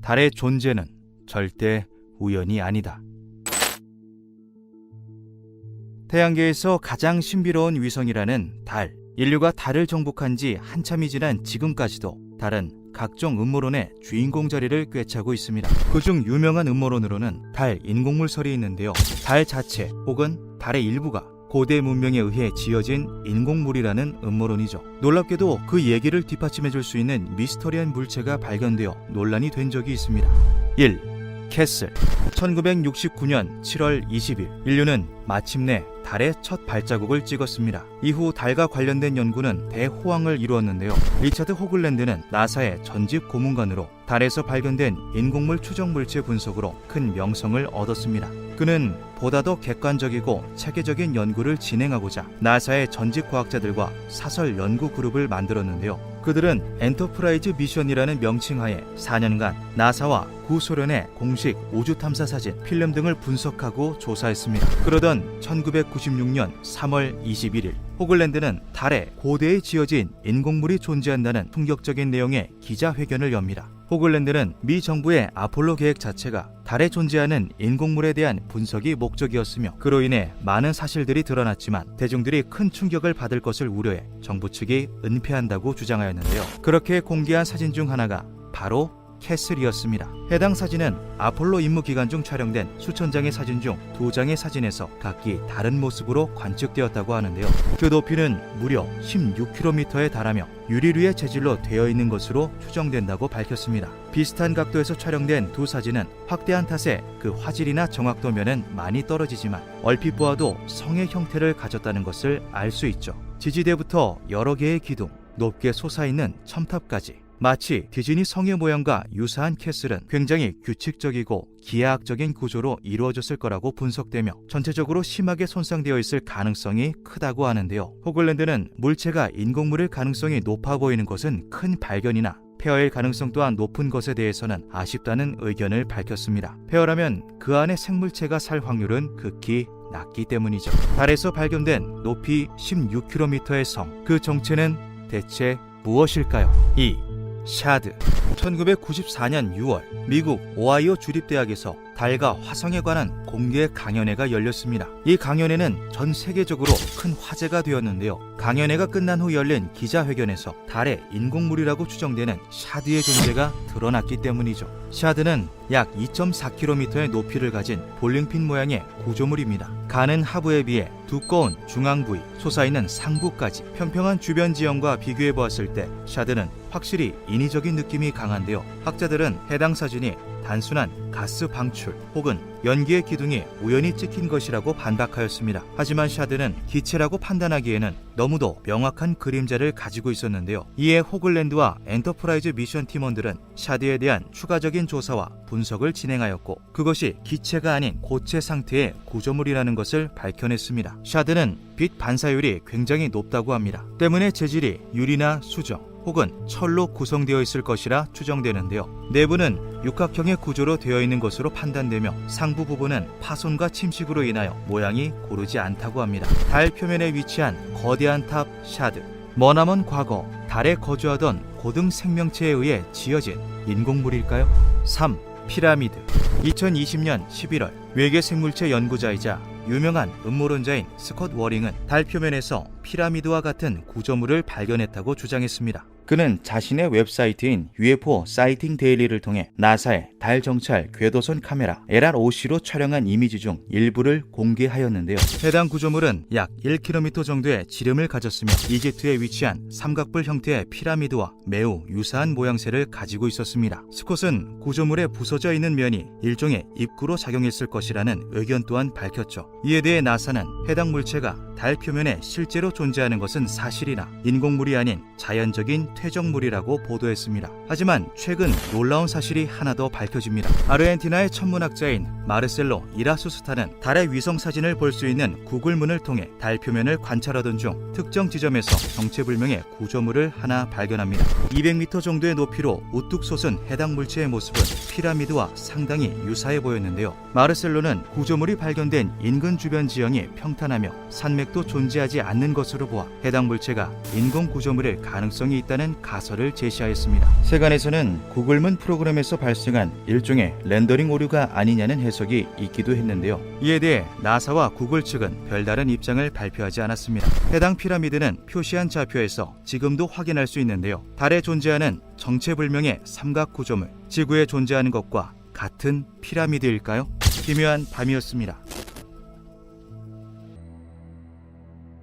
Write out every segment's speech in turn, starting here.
달의 존재는 절대 우연이 아니다. 태양계에서 가장 신비로운 위성이라는 달. 인류가 달을 정복한 지 한참이 지난 지금까지도 달은 각종 음모론의 주인공 자리를 꿰차고 있습니다. 그중 유명한 음모론으로는 달 인공물설이 있는데요. 달 자체 혹은 달의 일부가 고대 문명에 의해 지어진 인공물이라는 음모론이죠. 놀랍게도 그 얘기를 뒷받침해줄 수 있는 미스터리한 물체가 발견되어 논란이 된 적이 있습니다. 1. 캐슬. 1969년 7월 20일 인류는 마침내 달의 첫 발자국을 찍었습니다. 이후 달과 관련된 연구는 대호황을 이루었는데요. 리차드 호글랜드는 나사의 전직 고문관으로 달에서 발견된 인공물 추정 물체 분석으로 큰 명성을 얻었습니다. 그는 보다 더 객관적이고 체계적인 연구를 진행하고자 나사의 전직 과학자들과 사설 연구 그룹을 만들었는데요. 그들은 엔터프라이즈 미션이라는 명칭하에 4년간 나사와 구소련의 공식 우주 탐사 사진, 필름 등을 분석하고 조사했습니다. 그러던 1996년 3월 21일 호글랜드는 달에 고대에 지어진 인공물이 존재한다는 충격적인 내용의 기자회견을 엽니다. 호글랜드는 미 정부의 아폴로 계획 자체가 달에 존재하는 인공물에 대한 분석이 목적이었으며 그로 인해 많은 사실들이 드러났지만 대중들이 큰 충격을 받을 것을 우려해 정부 측이 은폐한다고 주장하였는데요. 그렇게 공개한 사진 중 하나가 바로 캐슬이었습니다. 해당 사진은 아폴로 임무 기간 중 촬영된 수천 장의 사진 중 2장의 사진에서 각기 다른 모습으로 관측되었다고 하는데요. 그 높이는 무려 16km에 달하며 유리류의 재질로 되어 있는 것으로 추정된다고 밝혔습니다. 비슷한 각도에서 촬영된 두 사진은 확대한 탓에 그 화질이나 정확도면은 많이 떨어지지만 얼핏 보아도 성의 형태를 가졌다는 것을 알 수 있죠. 지지대부터 여러 개의 기둥, 높게 솟아있는 첨탑까지 마치 디즈니 성의 모양과 유사한 캐슬은 굉장히 규칙적이고 기하학적인 구조로 이루어졌을 거라고 분석되며 전체적으로 심하게 손상되어 있을 가능성이 크다고 하는데요. 호글랜드는 물체가 인공물일 가능성이 높아 보이는 것은 큰 발견이나 폐허일 가능성 또한 높은 것에 대해서는 아쉽다는 의견을 밝혔습니다. 폐허라면 그 안에 생물체가 살 확률은 극히 낮기 때문이죠. 달에서 발견된 높이 16km의 성, 그 정체는 대체 무엇일까요? 2. 샤드. 1994년 6월 미국 오하이오 주립대학에서 달과 화성에 관한 공개 강연회가 열렸습니다. 이 강연회는 전 세계적으로 큰 화제가 되었는데요. 강연회가 끝난 후 열린 기자회견에서 달의 인공물이라고 추정되는 샤드의 존재가 드러났기 때문이죠. 샤드는 약 2.4km의 높이를 가진 볼링핀 모양의 구조물입니다. 가는 하부에 비해 두꺼운 중앙 부위, 솟아있는 상부까지 평평한 주변 지형과 비교해 보았을 때 샤드는 확실히 인위적인 느낌이 강한데요. 학자들은 해당 사진이 단순한 가스 방출 혹은 연기의 기둥이 우연히 찍힌 것이라고 반박하였습니다. 하지만 샤드는 기체라고 판단하기에는 너무도 명확한 그림자를 가지고 있었는데요. 이에 호글랜드와 엔터프라이즈 미션 팀원들은 샤드에 대한 추가적인 조사와 분석을 진행하였고 그것이 기체가 아닌 고체 상태의 구조물이라는 것을 밝혀냈습니다. 샤드는 빛 반사율이 굉장히 높다고 합니다. 때문에 재질이 유리나 수정 혹은 철로 구성되어 있을 것이라 추정되는데요. 내부는 육각형의 구조로 되어 있는 것으로 판단되며 상부 부분은 파손과 침식으로 인하여 모양이 고르지 않다고 합니다. 달 표면에 위치한 거대한 탑 샤드. 머나먼 과거 달에 거주하던 고등 생명체에 의해 지어진 인공물일까요? 3. 피라미드. 2020년 11월 외계 생물체 연구자이자 유명한 음모론자인 스콧 워링은 달 표면에서 피라미드와 같은 구조물을 발견했다고 주장했습니다. 그는 자신의 웹사이트인 UFO 사이팅 데일리를 통해 나사의 달 정찰 궤도선 카메라 LR-50로 촬영한 이미지 중 일부를 공개하였는데요. 해당 구조물은 약 1km 정도의 지름을 가졌으며 이집트에 위치한 삼각뿔 형태의 피라미드와 매우 유사한 모양새를 가지고 있었습니다. 스콧은 구조물에 부서져 있는 면이 일종의 입구로 작용했을 것이라는 의견 또한 밝혔죠. 이에 대해 나사는 해당 물체가 달 표면에 실제로 존재하는 것은 사실이나 인공물이 아닌 자연적인 퇴적물이라고 보도했습니다. 하지만 최근 놀라운 사실이 하나 더 밝혀집니다. 아르헨티나의 천문학자인 마르셀로 이라수스타는 달의 위성 사진을 볼 수 있는 구글문을 통해 달 표면을 관찰하던 중 특정 지점에서 정체불명의 구조물을 하나 발견합니다. 200m 정도의 높이로 우뚝 솟은 해당 물체의 모습은 피라미드와 상당히 유사해 보였는데요. 마르셀로는 구조물이 발견된 인근 주변 지형이 평탄하며 산맥도 존재하지 않는 것으로 보아 해당 물체가 인공 구조물일 가능성이 있다는 있다는 가설을 제시하였습니다. 세간에서는 구글문 프로그램에서 발생한 일종의 렌더링 오류가 아니냐는 해석이 있기도 했는데요. 이에 대해 나사와 구글 측은 별다른 입장을 발표하지 않았습니다. 해당 피라미드는 표시한 좌표에서 지금도 확인할 수 있는데요. 달에 존재하는 정체불명의 삼각 구조물, 지구에 존재하는 것과 같은 피라미드일까요? 기묘한 밤이었습니다.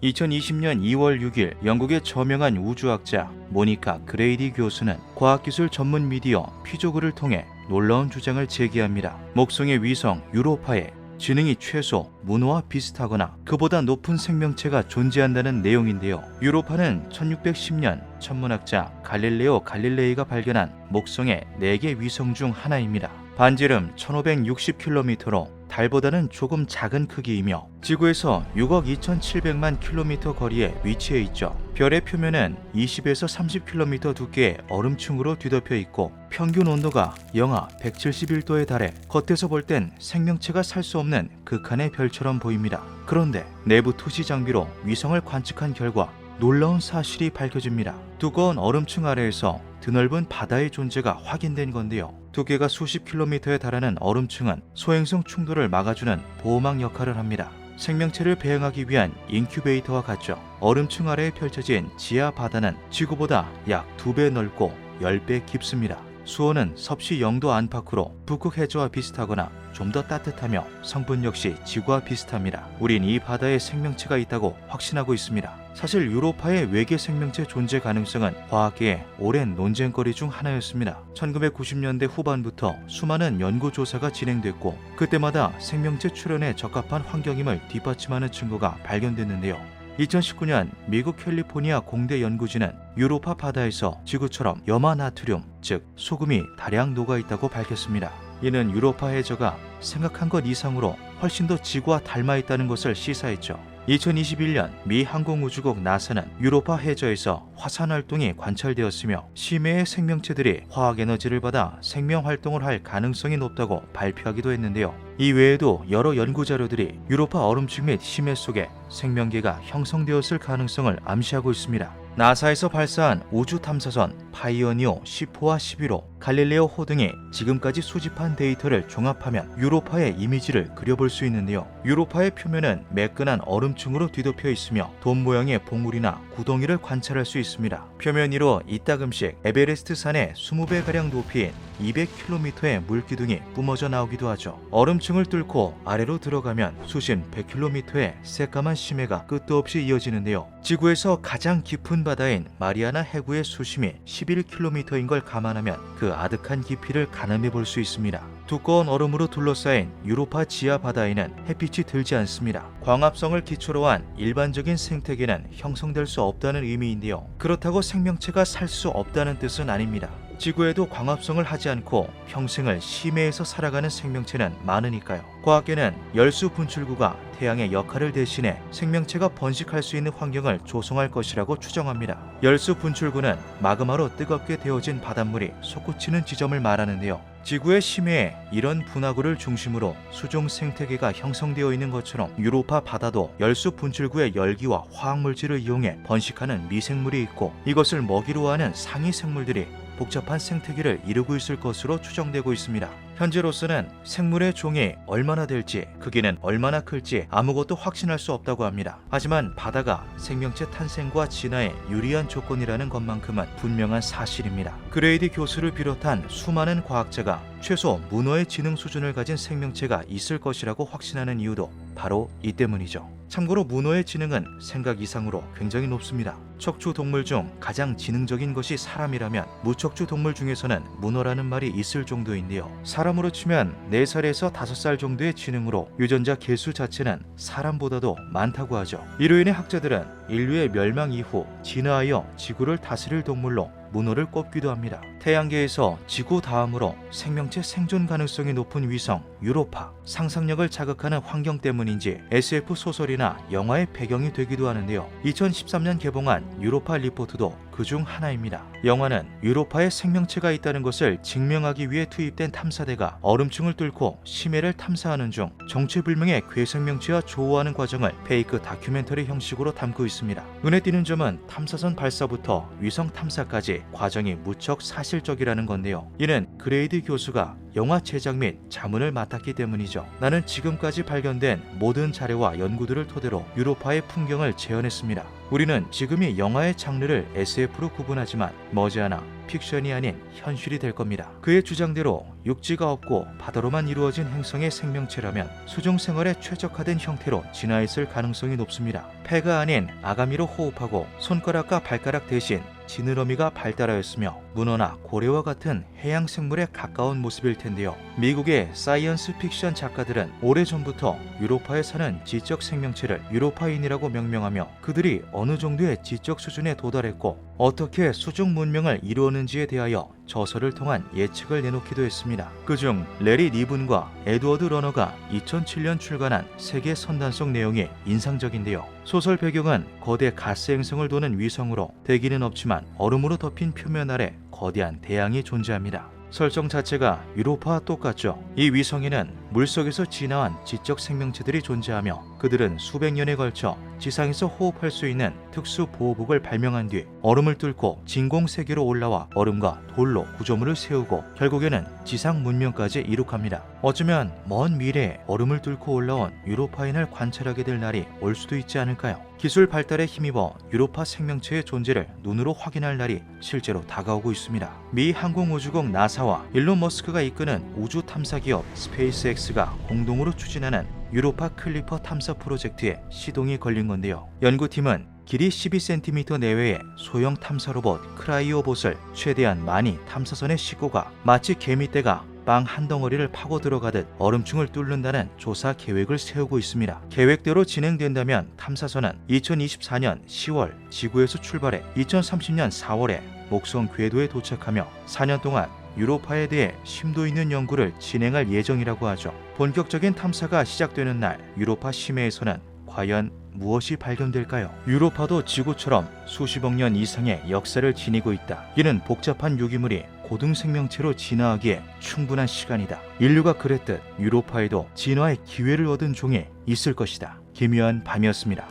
2020년 2월 6일 영국의 저명한 우주학자 모니카 그레이디 교수는 과학기술 전문 미디어 피조글을 통해 놀라운 주장을 제기합니다. 목성의 위성 유로파에 지능이 최소 문어와 비슷하거나 그보다 높은 생명체가 존재한다는 내용인데요. 유로파는 1610년 천문학자 갈릴레오 갈릴레이가 발견한 목성의 4개 위성 중 하나입니다. 반지름 1560km로 달보다는 조금 작은 크기이며 지구에서 6억 2700만 킬로미터 거리에 위치해 있죠. 별의 표면은 20에서 30km 두께의 얼음층으로 뒤덮여 있고 평균 온도가 영하 171도에 달해 겉에서 볼 땐 생명체가 살 수 없는 극한의 별처럼 보입니다. 그런데 내부 투시 장비로 위성을 관측한 결과 놀라운 사실이 밝혀집니다. 두꺼운 얼음층 아래에서 드넓은 바다의 존재가 확인된 건데요. 두께가 수십 킬로미터에 달하는 얼음층은 소행성 충돌을 막아주는 보호막 역할을 합니다. 생명체를 배양하기 위한 인큐베이터와 같죠. 얼음층 아래에 펼쳐진 지하 바다는 지구보다 약 2배 넓고 10배 깊습니다. 수온은 섭씨 0도 안팎으로 북극 해저와 비슷하거나 좀 더 따뜻하며 성분 역시 지구와 비슷합니다. 우린 이 바다에 생명체가 있다고 확신하고 있습니다. 사실 유로파의 외계 생명체 존재 가능성은 과학계의 오랜 논쟁거리 중 하나였습니다. 1990년대 후반부터 수많은 연구조사가 진행됐고 그때마다 생명체 출현에 적합한 환경임을 뒷받침하는 증거가 발견됐는데요. 2019년 미국 캘리포니아 공대 연구진은 유로파 바다에서 지구처럼 염화 나트륨, 즉 소금이 다량 녹아있다고 밝혔습니다. 이는 유로파 해저가 생각한 것 이상으로 훨씬 더 지구와 닮아 있다는 것을 시사했죠. 2021년 미 항공우주국 나사는 유로파 해저에서 화산 활동이 관찰되었으며 심해의 생명체들이 화학에너지를 받아 생명 활동을 할 가능성이 높다고 발표하기도 했는데요. 이 외에도 여러 연구자료들이 유로파 얼음층 및 심해 속에 생명계가 형성되었을 가능성을 암시하고 있습니다. 나사에서 발사한 우주 탐사선 파이오니어 10호와 11호, 갈릴레오 호 등이 지금까지 수집한 데이터를 종합하면 유로파의 이미지를 그려볼 수 있는데요. 유로파의 표면은 매끈한 얼음층으로 뒤덮여 있으며 돔 모양의 봉우리나 구덩이를 관찰할 수 있습니다. 표면 위로 이따금씩 에베레스트 산의 20배가량 높이인 200km의 물기둥이 뿜어져 나오기도 하죠. 얼음층을 뚫고 아래로 들어가면 수심 100km의 새까만 심해가 끝도 없이 이어지는데요. 지구에서 가장 깊은 바다인 마리아나 해구의 수심이 11km인 걸 감안하면 그 아득한 깊이를 가늠해 볼 수 있습니다. 두꺼운 얼음으로 둘러싸인 유로파 지하 바다에는 햇빛이 들지 않습니다. 광합성을 기초로 한 일반적인 생태계는 형성될 수 없다는 의미인데요. 그렇다고 생명체가 살 수 없다는 뜻은 아닙니다. 지구에도 광합성을 하지 않고 평생을 심해에서 살아가는 생명체는 많으니까요. 과학계는 열수 분출구가 태양의 역할을 대신해 생명체가 번식할 수 있는 환경을 조성할 것이라고 추정합니다. 열수 분출구는 마그마로 뜨겁게 데워진 바닷물이 솟구치는 지점을 말하는데요. 지구의 심해에 이런 분화구를 중심으로 수종 생태계가 형성되어 있는 것처럼 유로파 바다도 열수 분출구의 열기와 화학물질을 이용해 번식하는 미생물이 있고 이것을 먹이로 하는 상위 생물들이 복잡한 생태계를 이루고 있을 것으로 추정되고 있습니다. 현재로서는 생물의 종이 얼마나 될지, 크기는 얼마나 클지 아무것도 확신할 수 없다고 합니다. 하지만 바다가 생명체 탄생과 진화에 유리한 조건이라는 것만큼은 분명한 사실입니다. 그레이디 교수를 비롯한 수많은 과학자가 최소 문어의 지능 수준을 가진 생명체가 있을 것이라고 확신하는 이유도 바로 이 때문이죠. 참고로 문어의 지능은 생각 이상으로 굉장히 높습니다. 척추 동물 중 가장 지능적인 것이 사람이라면 무척추 동물 중에서는 문어라는 말이 있을 정도인데요. 사람으로 치면 4살에서 5살 정도의 지능으로 유전자 개수 자체는 사람보다도 많다고 하죠. 이로 인해 학자들은 인류의 멸망 이후 진화하여 지구를 다스릴 동물로 문어를 꼽기도 합니다. 태양계에서 지구 다음으로 생명체 생존 가능성이 높은 위성 유로파, 상상력을 자극하는 환경 때문인지 SF 소설이나 영화의 배경이 되기도 하는데요. 2013년 개봉한 유로파 리포트도 그중 하나입니다. 영화는 유로파에 생명체가 있다는 것을 증명하기 위해 투입된 탐사대가 얼음층을 뚫고 심해를 탐사하는 중 정체불명의 괴생명체와 조우하는 과정을 페이크 다큐멘터리 형식으로 담고 있습니다. 눈에 띄는 점은 탐사선 발사부터 위성 탐사까지 과정이 무척 사실적이라는 건데요. 이는 그레이드 교수가 영화 제작 및 자문을 맡았기 때문이죠. 나는 지금까지 발견된 모든 자료와 연구들을 토대로 유로파의 풍경을 재현했습니다. 우리는 지금이 영화의 장르를 SF로 구분하지만 머지않아 픽션이 아닌 현실이 될 겁니다. 그의 주장대로 육지가 없고 바다로만 이루어진 행성의 생명체라면 수중 생활에 최적화된 형태로 진화했을 가능성이 높습니다. 폐가 아닌 아가미로 호흡하고 손가락과 발가락 대신 지느러미가 발달하였으며 문어나 고래와 같은 해양 생물에 가까운 모습일 텐데요. 미국의 사이언스 픽션 작가들은 오래전부터 유로파에 사는 지적 생명체를 유로파인이라고 명명하며 그들이 어느 정도의 지적 수준에 도달했고 어떻게 수중 문명을 이루었는지에 대하여 저서를 통한 예측을 내놓기도 했습니다. 그중 레리 니븐과 에드워드 러너가 2007년 출간한 세계 선단속 내용이 인상적인데요. 소설 배경은 거대 가스 행성을 도는 위성으로 대기는 없지만 얼음으로 덮인 표면 아래 거대한 대양이 존재합니다. 설정 자체가 유로파와 똑같죠. 이 위성에는 물속에서 진화한 지적 생명체들이 존재하며 그들은 수백 년에 걸쳐 지상에서 호흡할 수 있는 특수 보호복을 발명한 뒤 얼음을 뚫고 진공 세계로 올라와 얼음과 돌로 구조물을 세우고 결국에는 지상 문명까지 이룩합니다. 어쩌면 먼 미래에 얼음을 뚫고 올라온 유로파인을 관찰하게 될 날이 올 수도 있지 않을까요? 기술 발달에 힘입어 유로파 생명체의 존재를 눈으로 확인할 날이 실제로 다가오고 있습니다. 미 항공우주국 나사와 일론 머스크가 이끄는 우주 탐사 기업 스페이스X가 공동으로 추진하는 유로파 클리퍼 탐사 프로젝트에 시동이 걸린 건데요. 연구팀은 길이 12cm 내외의 소형 탐사 로봇 크라이오봇을 최대한 많이 탐사선에 싣고가 마치 개미떼가 빵 한 덩어리를 파고 들어가듯 얼음층을 뚫는다는 조사 계획을 세우고 있습니다. 계획대로 진행된다면 탐사선은 2024년 10월 지구에서 출발해 2030년 4월에 목성 궤도에 도착하며 4년 동안 유로파에 대해 심도 있는 연구를 진행할 예정이라고 하죠. 본격적인 탐사가 시작되는 날 유로파 심해에서는 과연 무엇이 발견될까요? 유로파도 지구처럼 수십억 년 이상의 역사를 지니고 있다. 이는 복잡한 유기물이 고등 생명체로 진화하기에 충분한 시간이다. 인류가 그랬듯 유로파에도 진화의 기회를 얻은 종이 있을 것이다. 기묘한 밤이었습니다.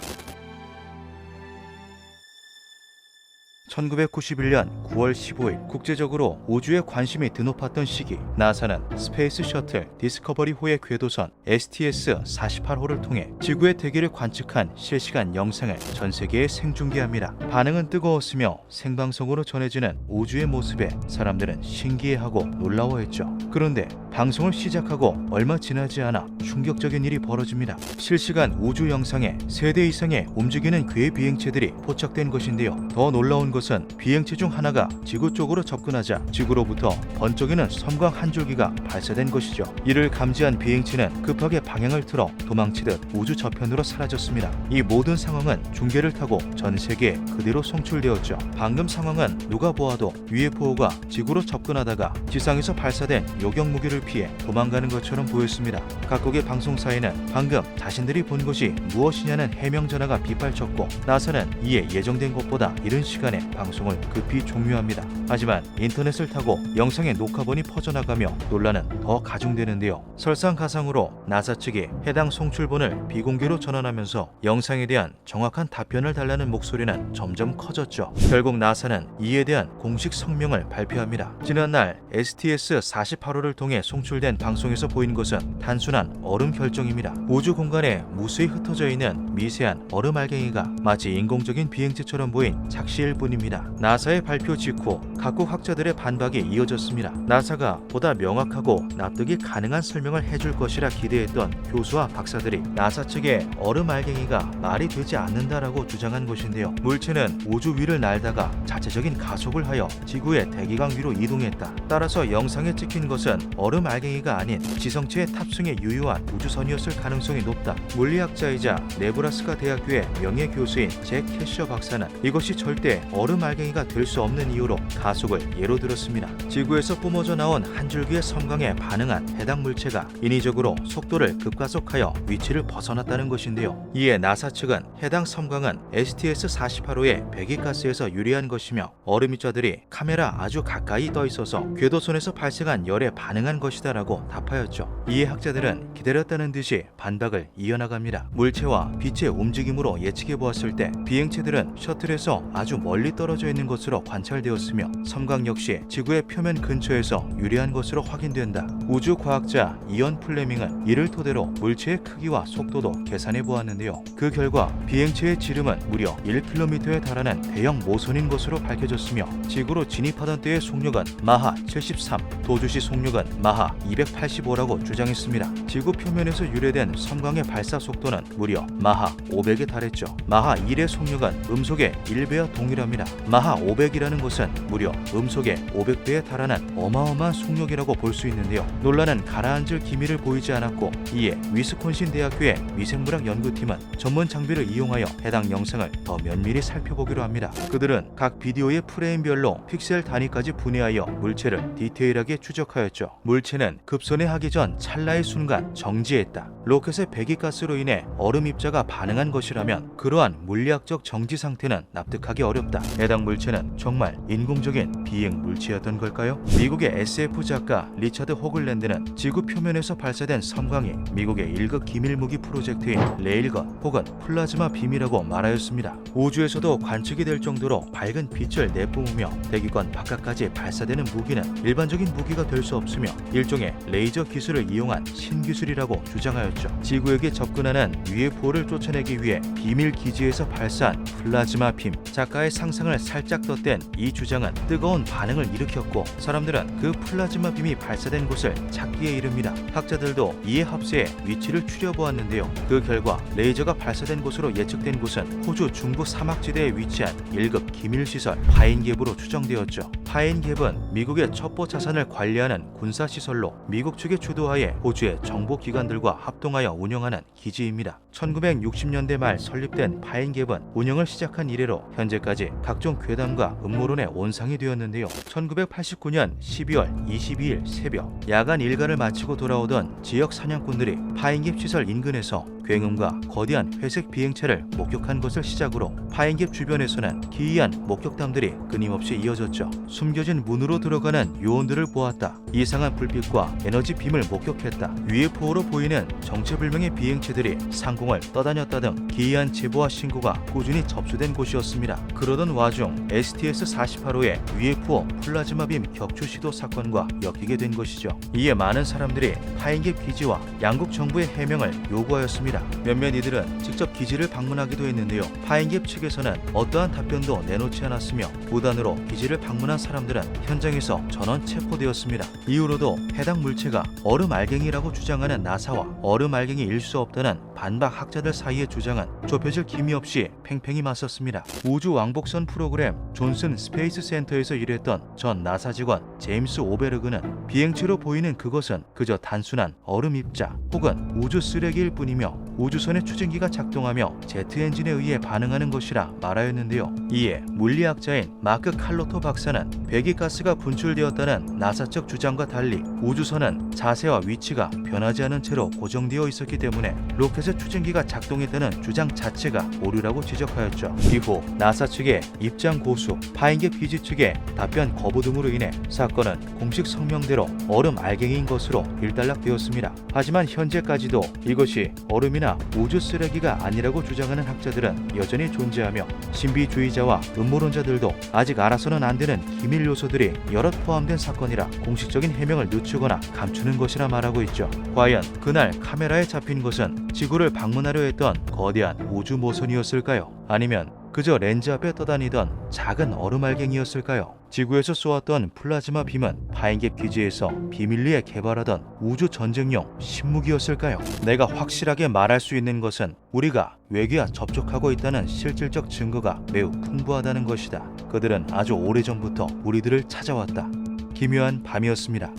1991년 9월 15일 국제적으로 우주에 관심이 드높았던 시기 나사는 스페이스 셔틀 디스커버리호의 궤도선 STS-48호를 통해 지구의 대기를 관측한 실시간 영상을 전 세계에 생중계합니다. 반응은 뜨거웠으며 생방송으로 전해지는 우주의 모습에 사람들은 신기해하고 놀라워했죠. 그런데 방송을 시작하고 얼마 지나지 않아 충격적인 일이 벌어집니다. 실시간 우주 영상에 3대 이상의 움직이는 괴 비행체들이 포착된 것인데요. 더 놀라운 것은 비행체 중 하나가 지구 쪽으로 접근하자 지구로부터 번쩍이는 섬광 한 줄기가 발사된 것이죠. 이를 감지한 비행체는 급하게 방향을 틀어 도망치듯 우주 저편으로 사라졌습니다. 이 모든 상황은 중계를 타고 전 세계에 그대로 송출되었죠. 방금 상황은 누가 보아도 UFO가 지구로 접근하다가 지상에서 발사된 요격 무기를 피해 도망가는 것처럼 보였습니다. 각국의 방송사에는 방금 자신들이 본 것이 무엇이냐는 해명 전화가 빗발쳤고 나사는 이에 예정된 것보다 이른 시간에 방송을 급히 종료합니다. 하지만 인터넷을 타고 영상의 녹화본이 퍼져나가며 논란은 더 가중되는데요. 설상가상으로 나사 측이 해당 송출본을 비공개로 전환하면서 영상에 대한 정확한 답변을 달라는 목소리는 점점 커졌죠. 결국 나사는 이에 대한 공식 성명을 발표합니다. 지난날 STS-48호를 통해 송출된 방송에서 보인 것은 단순한 얼음 결정입니다. 우주 공간에 무수히 흩어져 있는 미세한 얼음 알갱이가 마치 인공적인 비행체처럼 보인 작시일 뿐입니다. 나사의 발표 직후 각국 학자들의 반박이 이어졌습니다. 나사가 보다 명확하고 납득이 가능한 설명을 해줄 것이라 기대했던 교수와 박사들이 나사 측의 얼음 알갱이가 말이 되지 않는다라고 주장한 것인데요. 물체는 우주 위를 날다가 자체적인 가속을 하여 지구의 대기강 위로 이동했다. 따라서 영상에 찍힌 것은 얼음 알갱이가 아닌 지성체의 탑승에 유효한 우주선이었을 가능성이 높다. 물리학자이자 내부를 네브라스카 대학교의 명예 교수인 잭 캐셔 박사는 이것이 절대 얼음 알갱이가 될 수 없는 이유로 가속을 예로 들었습니다. 지구에서 뿜어져 나온 한 줄기의 섬광에 반응한 해당 물체가 인위적으로 속도를 급가속하여 위치를 벗어났다는 것인데요. 이에 나사 측은 해당 섬광은 STS-48호의 배기가스에서 유래한 것이며 얼음 입자들이 카메라 아주 가까이 떠 있어서 궤도선에서 발생한 열에 반응한 것이다라고 답하였죠. 이에 학자들은 기다렸다는 듯이 반박을 이어나갑니다. 물체와 빛의 움직임으로 예측해 보았을 때 비행체들은 셔틀에서 아주 멀리 떨어져 있는 것으로 관찰되었으며 섬광 역시 지구의 표면 근처에서 유래한 것으로 확인된다. 우주과학자 이언 플레밍은 이를 토대로 물체의 크기와 속도도 계산해 보았는데요. 그 결과 비행체의 지름은 무려 1km에 달하는 대형 모선인 것으로 밝혀졌으며 지구로 진입하던 때의 속력은 마하 73, 도주시 속력은 마하 285라고 주장했습니다. 지구 표면에서 유래된 섬광의 발사 속도는 무려 마하 500에 달했죠. 마하 1의 속력은 음속의 1배와 동일합니다. 마하 500이라는 것은 무려 음속의 500배에 달하는 어마어마한 속력이라고 볼 수 있는데요. 논란은 가라앉을 기미를 보이지 않았고 이에 위스콘신 대학교의 위생물학 연구팀은 전문 장비를 이용하여 해당 영상을 더 면밀히 살펴보기로 합니다. 그들은 각 비디오의 프레임별로 픽셀 단위까지 분해하여 물체를 디테일하게 추적하였죠. 물체는 급선회하기 전 찰나의 순간 정지했다. 로켓의 배기가스로 인해 얼음 입자가 반응한 것이라면 그러한 물리학적 정지 상태는 납득하기 어렵다. 해당 물체는 정말 인공적인 비행 물체였던 걸까요? 미국의 SF 작가 리차드 호글랜드는 지구 표면에서 발사된 섬광이 미국의 1급 기밀무기 프로젝트인 레일건 혹은 플라즈마 빔이라고 말하였습니다. 우주에서도 관측이 될 정도로 밝은 빛을 내뿜으며 대기권 바깥까지 발사되는 무기는 일반적인 무기가 될 수 없으며 일종의 레이저 기술을 이용한 신기술이라고 주장하였죠. 지구에게 접근하는 UFO를 쫓아내기 위해 비밀 기지에서 발사한 플라즈마 빔. 작가의 상상을 살짝 덧댄 이 주장은 뜨거운 반응을 일으켰고 사람들은 그 플라즈마 빔이 발사된 곳을 찾기에 이릅니다. 학자들도 이에 합세해 위치를 추려보았는데요. 그 결과 레이저가 발사된 곳으로 예측된 곳은 호주 중부 사막지대에 위치한 1급 기밀시설 파인갭으로 추정되었죠. 파인갭은 미국의 첩보 자산을 관리하는 군사시설로 미국 측의 주도하에 호주의 정보기관들과 합동하여 운영하는 기지입니다. 1960년대 말 설립된 파인갭은 운영을 시작한 이래로 현재까지 각종 괴담과 음모론의 온상이 되었는데요. 1989년 12월 22일 새벽 야간 일과를 마치고 돌아오던 지역 사냥꾼들이 파인갭 시설 인근에서 굉음과 거대한 회색 비행체를 목격한 것을 시작으로 파인갭 주변에서는 기이한 목격담들이 끊임없이 이어졌죠. 숨겨진 문으로 들어가는 요원들을 보았다. 이상한 불빛과 에너지 빔을 목격했다. UFO로 보이는 정체불명의 비행체들이 상공을 떠다녔다 등 기이한 제보와 신고가 꾸준히 접수된 곳이었습니다. 그러던 와중 STS-48호의 UFO 플라즈마 빔 격추 시도 사건과 엮이게 된 것이죠. 이에 많은 사람들이 파인갭 기지와 양국 정부의 해명을 요구하였습니다. 몇몇 이들은 직접 기지를 방문하기도 했는데요. 파인갭 측에서는 어떠한 답변도 내놓지 않았으며 무단으로 기지를 방문한 사람들은 현장에서 전원 체포되었습니다. 이후로도 해당 물체가 얼음 알갱이라고 주장하는 나사와 얼음 알갱이일 수 없다는 반박 학자들 사이의 주장은 좁혀질 기미 없이 팽팽히 맞섰습니다. 우주 왕복선 프로그램 존슨 스페이스 센터에서 일했던 전 나사 직원 제임스 오베르그는 비행체로 보이는 그것은 그저 단순한 얼음 입자 혹은 우주 쓰레기일 뿐이며 우주선의 추진기가 작동하며 제트 엔진에 의해 반응하는 것이라 말하였는데요. 이에 물리학자인 마크 칼로토 박사는 배기가스가 분출되었다는 나사 측 주장과 달리 우주선은 자세와 위치가 변하지 않은 채로 고정되어 있었기 때문에 로켓의 추진기가 작동했다는 주장 자체가 오류라고 지적하였죠. 이후 나사 측의 입장 고수, 파인갭 기지 측의 답변 거부 등으로 인해 사건은 공식 성명대로 얼음 알갱이인 것으로 일단락되었습니다. 하지만 현재까지도 이것이 얼음이나 우주 쓰레기가 아니라고 주장하는 학자들은 여전히 존재하며 신비주의자와 음모론자들도 아직 알아서는 안 되는 기밀 요소들이 여럿 포함된 사건이라 공식적인 해명을 늦추거나 감추는 것이라 말하고 있죠. 과연 그날 카메라에 잡힌 것은 지구를 방문하려 했던 거대한 우주 모선이었을까요? 아니면 그저 렌즈 앞에 떠다니던 작은 얼음 알갱이였을까요? 지구에서 쏘았던 플라즈마 빔은 파인갭 기지에서 비밀리에 개발하던 우주 전쟁용 신무기였을까요? 내가 확실하게 말할 수 있는 것은 우리가 외계와 접촉하고 있다는 실질적 증거가 매우 풍부하다는 것이다. 그들은 아주 오래전부터 우리들을 찾아왔다. 기묘한 밤이었습니다.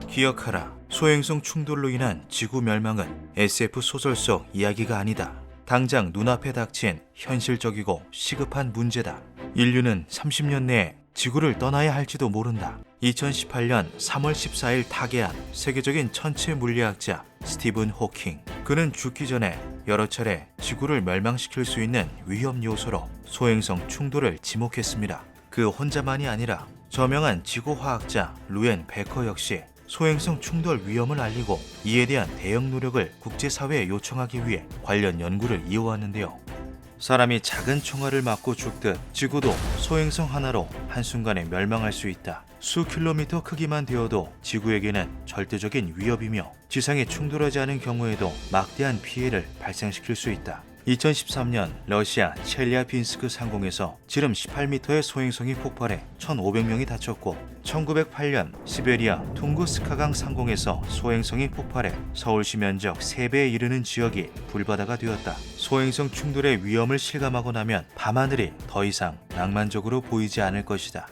기억하라. 소행성 충돌로 인한 지구 멸망은 SF 소설 속 이야기가 아니다. 당장 눈앞에 닥친 현실적이고 시급한 문제다. 인류는 30년 내에 지구를 떠나야 할지도 모른다. 2018년 3월 14일 타계한 세계적인 천체 물리학자 스티븐 호킹. 그는 죽기 전에 여러 차례 지구를 멸망시킬 수 있는 위험 요소로 소행성 충돌을 지목했습니다. 그 혼자만이 아니라 저명한 지구화학자 루엔 베커 역시 소행성 충돌 위험을 알리고 이에 대한 대응 노력을 국제사회에 요청하기 위해 관련 연구를 이어왔는데요. 사람이 작은 총알을 맞고 죽듯 지구도 소행성 하나로 한순간에 멸망할 수 있다. 수 킬로미터 크기만 되어도 지구에게는 절대적인 위협이며 지상에 충돌하지 않은 경우에도 막대한 피해를 발생시킬 수 있다. 2013년 러시아 첼리아빈스크 상공에서 지름 18m의 소행성이 폭발해 1,500명이 다쳤고 1908년 시베리아 퉁구스카강 상공에서 소행성이 폭발해 서울시 면적 3배에 이르는 지역이 불바다가 되었다. 소행성 충돌의 위험을 실감하고 나면 밤하늘이 더 이상 낭만적으로 보이지 않을 것이다.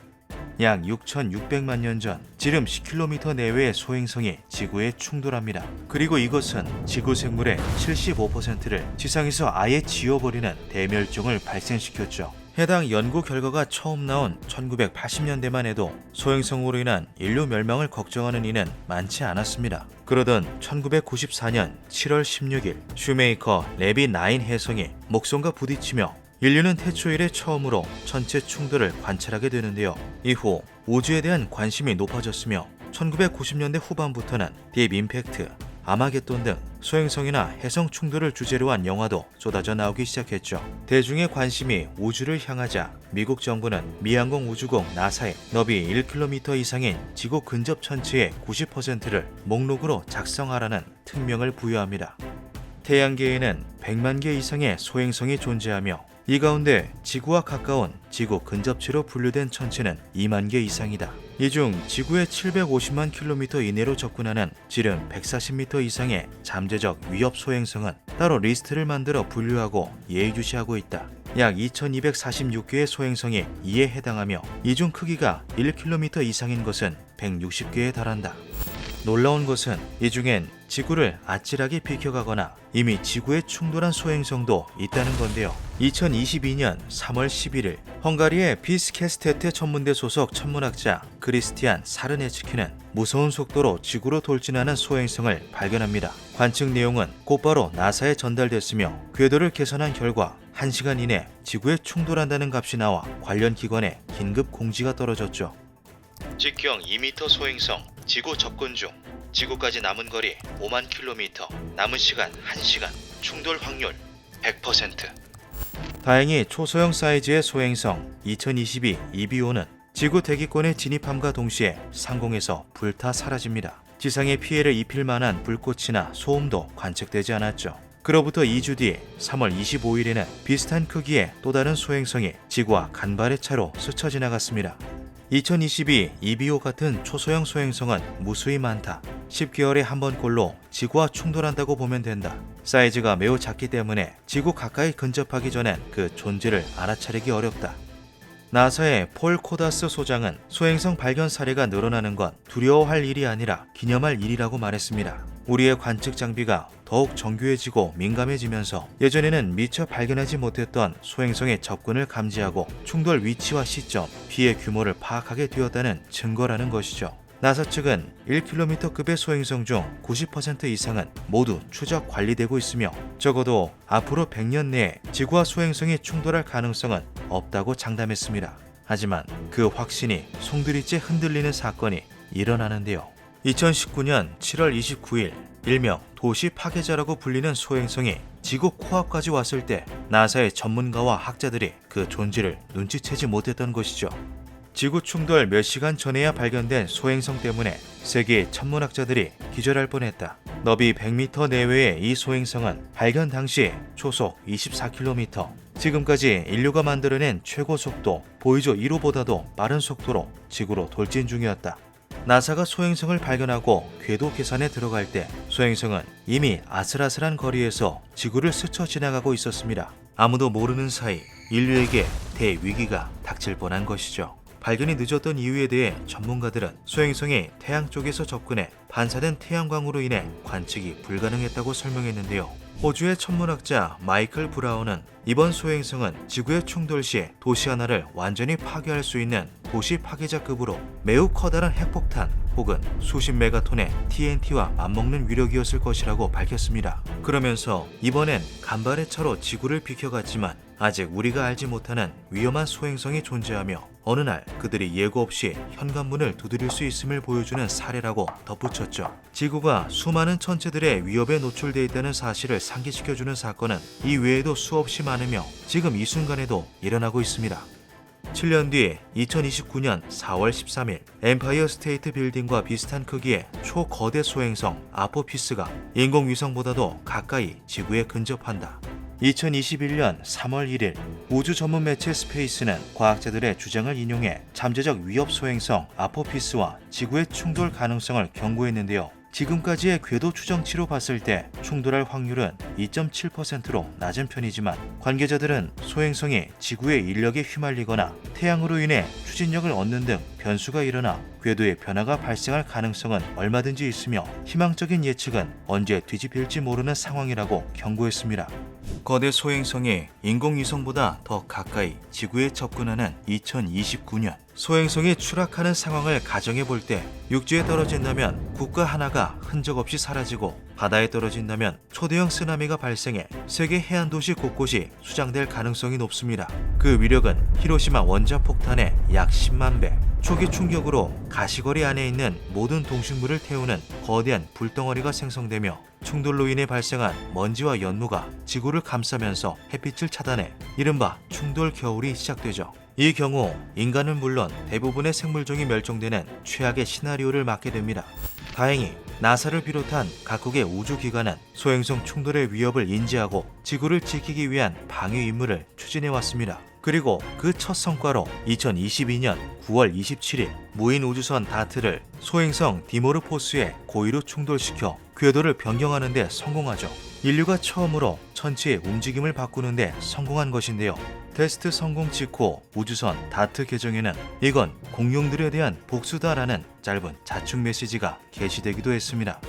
약 6,600만 년 전 지름 10km 내외의 소행성이 지구에 충돌합니다. 그리고 이것은 지구 생물의 75%를 지상에서 아예 지워버리는 대멸종을 발생시켰죠. 해당 연구 결과가 처음 나온 1980년대만 해도 소행성으로 인한 인류 멸망을 걱정하는 이는 많지 않았습니다. 그러던 1994년 7월 16일 슈메이커 레비 9 해성이 목성과 부딪히며 인류는 태초 이래 처음으로 천체 충돌을 관찰하게 되는데요. 이후 우주에 대한 관심이 높아졌으며 1990년대 후반부터는 딥 임팩트, 아마겟돈 등 소행성이나 해성 충돌을 주제로 한 영화도 쏟아져 나오기 시작했죠. 대중의 관심이 우주를 향하자 미국 정부는 미항공 우주국 나사에 너비 1km 이상인 지구 근접 천체의 90%를 목록으로 작성하라는 특명을 부여합니다. 태양계에는 100만 개 이상의 소행성이 존재하며 이 가운데 지구와 가까운 지구 근접체로 분류된 천체는 2만 개 이상이다. 이 중 지구의 750만 킬로미터 이내로 접근하는 지름 140m 이상의 잠재적 위협 소행성은 따로 리스트를 만들어 분류하고 예의주시하고 있다. 약 2246개의 소행성이 이에 해당하며 이 중 크기가 1km 이상인 것은 160개에 달한다. 놀라운 것은 이 중엔 지구를 아찔하게 비켜가거나 이미 지구에 충돌한 소행성도 있다는 건데요. 2022년 3월 11일 헝가리의 비스케스테테 천문대 소속 천문학자 크리스티안 사르네츠키는 무서운 속도로 지구로 돌진하는 소행성을 발견합니다. 관측 내용은 곧바로 나사에 전달됐으며 궤도를 계산한 결과 1시간 이내 지구에 충돌한다는 값이 나와 관련 기관에 긴급 공지가 떨어졌죠. 직경 2m 소행성 지구 접근 중. 지구까지 남은 거리 5만 킬로미터. 남은 시간 1시간. 충돌 확률 100%. 다행히 초소형 사이즈의 소행성 2022 이비오는 지구 대기권에 진입함과 동시에 상공에서 불타 사라집니다. 지상에 피해를 입힐 만한 불꽃이나 소음도 관측되지 않았죠. 그로부터 2주 뒤 3월 25일에는 비슷한 크기의 또 다른 소행성이 지구와 간발의 차로 스쳐 지나갔습니다. 2022 이비오 같은 초소형 소행성은 무수히 많다. 10개월에 한 번꼴로 지구와 충돌한다고 보면 된다. 사이즈가 매우 작기 때문에 지구 가까이 근접하기 전엔 그 존재를 알아차리기 어렵다. 나사의 폴 코다스 소장은 소행성 발견 사례가 늘어나는 건 두려워할 일이 아니라 기념할 일이라고 말했습니다. 우리의 관측 장비가 더욱 정교해지고 민감해지면서 예전에는 미처 발견하지 못했던 소행성의 접근을 감지하고 충돌 위치와 시점, 피해 규모를 파악하게 되었다는 증거라는 것이죠. 나사 측은 1km급의 소행성 중 90% 이상은 모두 추적 관리되고 있으며 적어도 앞으로 100년 내에 지구와 소행성이 충돌할 가능성은 없다고 장담했습니다. 하지만 그 확신이 송두리째 흔들리는 사건이 일어나는데요. 2019년 7월 29일 일명 도시 파괴자라고 불리는 소행성이 지구 코앞까지 왔을 때 나사의 전문가와 학자들이 그 존재를 눈치채지 못했던 것이죠. 지구 충돌 몇 시간 전에야 발견된 소행성 때문에 세계 천문학자들이 기절할 뻔했다. 너비 100m 내외의 이 소행성은 발견 당시 초속 24km, 지금까지 인류가 만들어낸 최고 속도 보이저 1호보다도 빠른 속도로 지구로 돌진 중이었다. 나사가 소행성을 발견하고 궤도 계산에 들어갈 때 소행성은 이미 아슬아슬한 거리에서 지구를 스쳐 지나가고 있었습니다. 아무도 모르는 사이 인류에게 대위기가 닥칠 뻔한 것이죠. 발견이 늦었던 이유에 대해 전문가들은 소행성이 태양 쪽에서 접근해 반사된 태양광으로 인해 관측이 불가능했다고 설명했는데요. 호주의 천문학자 마이클 브라운은 이번 소행성은 지구의 충돌 시 도시 하나를 완전히 파괴할 수 있는 도시 파괴자급으로 매우 커다란 핵폭탄 혹은 수십 메가톤의 TNT와 맞먹는 위력이었을 것이라고 밝혔습니다. 그러면서 이번엔 간발의 차로 지구를 비켜갔지만 아직 우리가 알지 못하는 위험한 소행성이 존재하며 어느 날 그들이 예고 없이 현관문을 두드릴 수 있음을 보여주는 사례라고 덧붙였죠. 지구가 수많은 천체들의 위협에 노출돼 있다는 사실을 상기시켜주는 사건은 이 외에도 수없이 많으며 지금 이 순간에도 일어나고 있습니다. 7년 뒤 2029년 4월 13일 엠파이어 스테이트 빌딩과 비슷한 크기의 초거대 소행성 아포피스가 인공위성보다도 가까이 지구에 근접한다. 2021년 3월 1일 우주 전문 매체 스페이스는 과학자들의 주장을 인용해 잠재적 위협 소행성 아포피스와 지구의 충돌 가능성을 경고했는데요. 지금까지의 궤도 추정치로 봤을 때 충돌할 확률은 2.7%로 낮은 편이지만 관계자들은 소행성이 지구의 인력에 휘말리거나 태양으로 인해 추진력을 얻는 등 변수가 일어나 궤도의 변화가 발생할 가능성은 얼마든지 있으며 희망적인 예측은 언제 뒤집힐지 모르는 상황이라고 경고했습니다. 거대 소행성이 인공위성보다 더 가까이 지구에 접근하는 2029년 소행성이 추락하는 상황을 가정해 볼 때 육지에 떨어진다면 국가 하나가 흔적 없이 사라지고 바다에 떨어진다면 초대형 쓰나미가 발생해 세계 해안 도시 곳곳이 수장될 가능성이 높습니다. 그 위력은 히로시마 원자폭탄의 약 10만 배. 초기 충격으로 가시거리 안에 있는 모든 동식물을 태우는 거대한 불덩어리가 생성되며 충돌로 인해 발생한 먼지와 연무가 지구를 감싸면서 햇빛을 차단해 이른바 충돌 겨울이 시작되죠. 이 경우 인간은 물론 대부분의 생물종이 멸종되는 최악의 시나리오를 맞게 됩니다. 다행히 나사를 비롯한 각국의 우주기관은 소행성 충돌의 위협을 인지하고 지구를 지키기 위한 방위 임무를 추진해왔습니다. 그리고 그 첫 성과로 2022년 9월 27일 무인 우주선 다트를 소행성 디모르포스에 고의로 충돌시켜 궤도를 변경하는 데 성공하죠. 인류가 처음으로 천체의 움직임을 바꾸는 데 성공한 것인데요. 테스트 성공 직후 우주선 다트 계정에는 이건 공룡들에 대한 복수다라는 짧은 자축 메시지가 게시되기도 했습니다.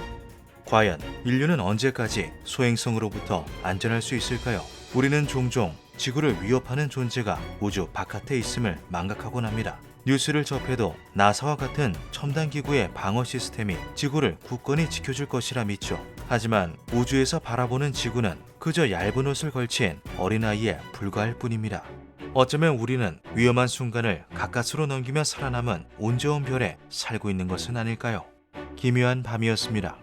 과연 인류는 언제까지 소행성으로부터 안전할 수 있을까요? 우리는 종종 지구를 위협하는 존재가 우주 바깥에 있음을 망각하곤 합니다. 뉴스를 접해도 나사와 같은 첨단 기구의 방어 시스템이 지구를 굳건히 지켜줄 것이라 믿죠. 하지만 우주에서 바라보는 지구는 그저 얇은 옷을 걸친 어린아이에 불과할 뿐입니다. 어쩌면 우리는 위험한 순간을 가까스로 넘기며 살아남은 운 좋은 별에 살고 있는 것은 아닐까요? 기묘한 밤이었습니다.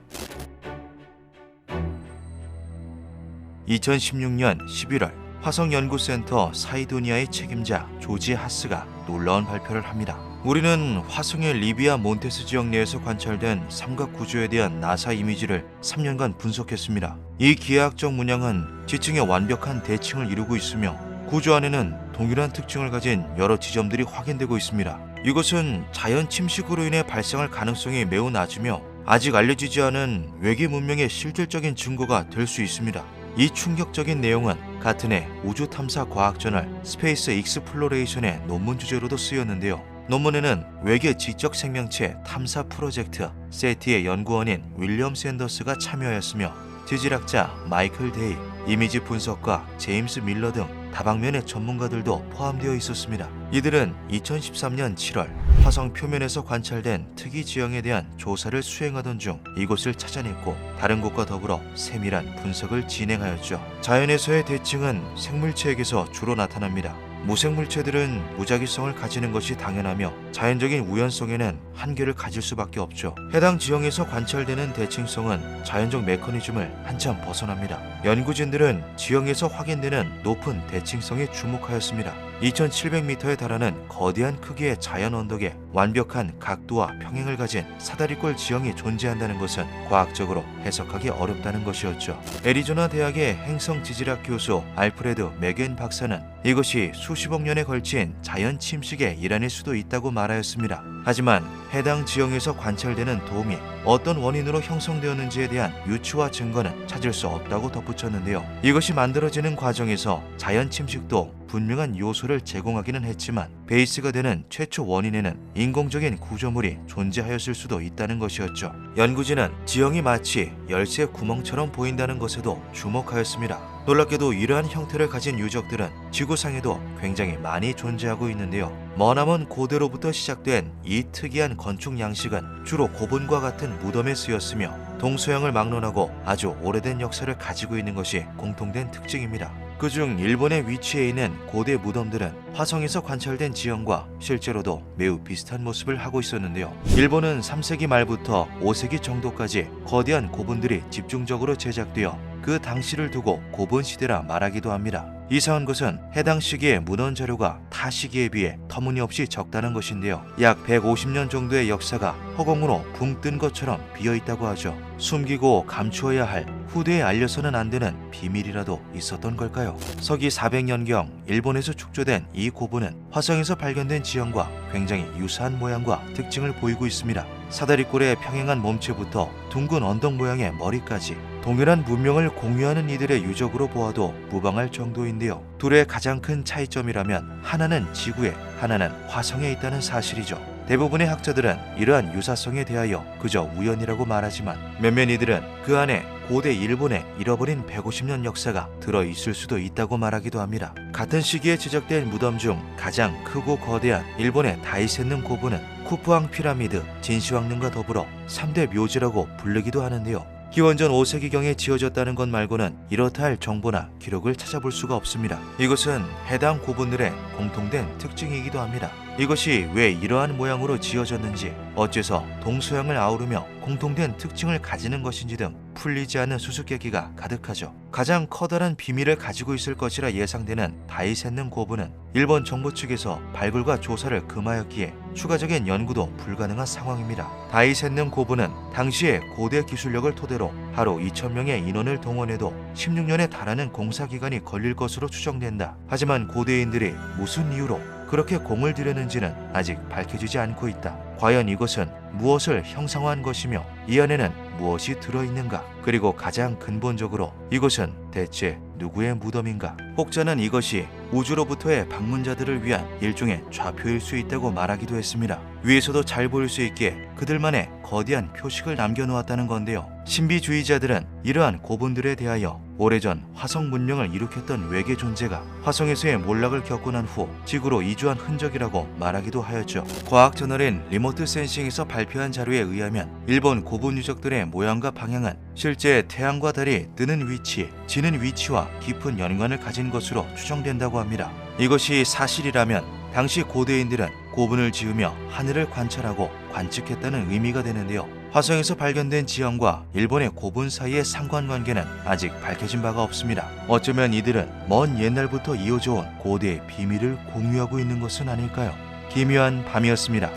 2016년 11월 화성연구센터 사이도니아의 책임자 조지 하스가 놀라운 발표를 합니다. 우리는 화성의 리비아 몬테스 지역 내에서 관찰된 삼각 구조에 대한 나사 이미지를 3년간 분석했습니다. 이 기하학적 문양은 지층의 완벽한 대칭을 이루고 있으며 구조 안에는 동일한 특징을 가진 여러 지점들이 확인되고 있습니다. 이것은 자연 침식으로 인해 발생할 가능성이 매우 낮으며 아직 알려지지 않은 외계 문명의 실질적인 증거가 될 수 있습니다. 이 충격적인 내용은 같은 해 우주탐사 과학저널 스페이스 익스플로레이션의 논문 주제로도 쓰였는데요. 논문에는 외계 지적 생명체 탐사 프로젝트 세티의 연구원인 윌리엄 샌더스가 참여하였으며 지질학자 마이클 데이, 이미지 분석가 제임스 밀러 등 다방면의 전문가들도 포함되어 있었습니다. 이들은 2013년 7월 화성 표면에서 관찰된 특이 지형에 대한 조사를 수행하던 중 이곳을 찾아냈고 다른 곳과 더불어 세밀한 분석을 진행하였죠. 자연에서의 대칭은 생물체에게서 주로 나타납니다. 무생물체들은 무작위성을 가지는 것이 당연하며 자연적인 우연성에는 한계를 가질 수밖에 없죠. 해당 지형에서 관찰되는 대칭성은 자연적 메커니즘을 한참 벗어납니다. 연구진들은 지형에서 확인되는 높은 대칭성에 주목하였습니다. 2700m에 달하는 거대한 크기의 자연 언덕에 완벽한 각도와 평행을 가진 사다리꼴 지형이 존재한다는 것은 과학적으로 해석하기 어렵다는 것이었죠. 애리조나 대학의 행성 지질학 교수 알프레드 맥겐 박사는 이것이 수십억 년에 걸친 자연 침식의 일환일 수도 있다고 말하였습니다. 하지만 해당 지형에서 관찰되는 도움이 어떤 원인으로 형성되었는지에 대한 유추와 증거는 찾을 수 없다고 덧붙였는데요. 이것이 만들어지는 과정에서 자연 침식도 분명한 요소를 제공하기는 했지만 베이스가 되는 최초 원인에는 인공적인 구조물이 존재하였을 수도 있다는 것이었죠. 연구진은 지형이 마치 열쇠 구멍처럼 보인다는 것에도 주목하였습니다. 놀랍게도 이러한 형태를 가진 유적들은 지구상에도 굉장히 많이 존재하고 있는데요. 머나먼 고대로부터 시작된 이 특이한 건축 양식은 주로 고분과 같은 무덤에 쓰였으며 동서양을 막론하고 아주 오래된 역사를 가지고 있는 것이 공통된 특징입니다. 그중 일본에 위치해 있는 고대 무덤들은 화성에서 관찰된 지형과 실제로도 매우 비슷한 모습을 하고 있었는데요. 일본은 3세기 말부터 5세기 정도까지 거대한 고분들이 집중적으로 제작되어 그 당시를 두고 고분 시대라 말하기도 합니다. 이상한 것은 해당 시기의 문헌 자료가 타 시기에 비해 터무니없이 적다는 것인데요. 약 150년 정도의 역사가 허공으로 붕 뜬 것처럼 비어있다고 하죠. 숨기고 감추어야 할 후대에 알려서는 안 되는 비밀이라도 있었던 걸까요? 서기 400년경 일본에서 축조된 이 고분은 화성에서 발견된 지형과 굉장히 유사한 모양과 특징을 보이고 있습니다. 사다리꼴의 평행한 몸체부터 둥근 언덕 모양의 머리까지 동일한 문명을 공유하는 이들의 유적으로 보아도 무방할 정도인데요. 둘의 가장 큰 차이점이라면 하나는 지구에, 하나는 화성에 있다는 사실이죠. 대부분의 학자들은 이러한 유사성에 대하여 그저 우연이라고 말하지만 몇몇 이들은 그 안에 고대 일본의 잃어버린 150년 역사가 들어있을 수도 있다고 말하기도 합니다. 같은 시기에 제작된 무덤 중 가장 크고 거대한 일본의 다이센능 고분은 쿠프왕 피라미드, 진시황릉과 더불어 3대 묘지라고 부르기도 하는데요. 기원전 5세기경에 지어졌다는 것 말고는 이렇다 할 정보나 기록을 찾아볼 수가 없습니다. 이것은 해당 고분들의 공통된 특징이기도 합니다. 이것이 왜 이러한 모양으로 지어졌는지, 어째서 동서양을 아우르며 공통된 특징을 가지는 것인지 등 풀리지 않는 수수께끼가 가득하죠. 가장 커다란 비밀을 가지고 있을 것이라 예상되는 다이센능 고분은 일본 정부 측에서 발굴과 조사를 금하였기에 추가적인 연구도 불가능한 상황입니다. 다이센능 고분은 당시의 고대 기술력을 토대로 하루 2,000명의 인원을 동원해도 16년에 달하는 공사기간이 걸릴 것으로 추정된다. 하지만 고대인들이 무슨 이유로 그렇게 공을 들였는지는 아직 밝혀지지 않고 있다. 과연 이것은 무엇을 형상화한 것이며 이 안에는 무엇이 들어있는가? 그리고 가장 근본적으로 이것은 대체 누구의 무덤인가? 혹자는 이것이 우주로부터의 방문자들을 위한 일종의 좌표일 수 있다고 말하기도 했습니다. 위에서도 잘 보일 수 있게 그들만의 거대한 표식을 남겨놓았다는 건데요. 신비주의자들은 이러한 고분들에 대하여 오래전 화성 문명을 일으켰던 외계 존재가 화성에서의 몰락을 겪고 난 후 지구로 이주한 흔적이라고 말하기도 하였죠. 과학 저널인 리모트 센싱에서 발표한 자료에 의하면 일본 고분 유적들의 모양과 방향은 실제 태양과 달이 뜨는 위치, 지는 위치와 깊은 연관을 가진 것으로 추정된다고 합니다. 이것이 사실이라면 당시 고대인들은 고분을 지으며 하늘을 관찰하고 관측했다는 의미가 되는데요. 화성에서 발견된 지형과 일본의 고분 사이의 상관관계는 아직 밝혀진 바가 없습니다. 어쩌면 이들은 먼 옛날부터 이어져 온 고대의 비밀을 공유하고 있는 것은 아닐까요? 기묘한 밤이었습니다.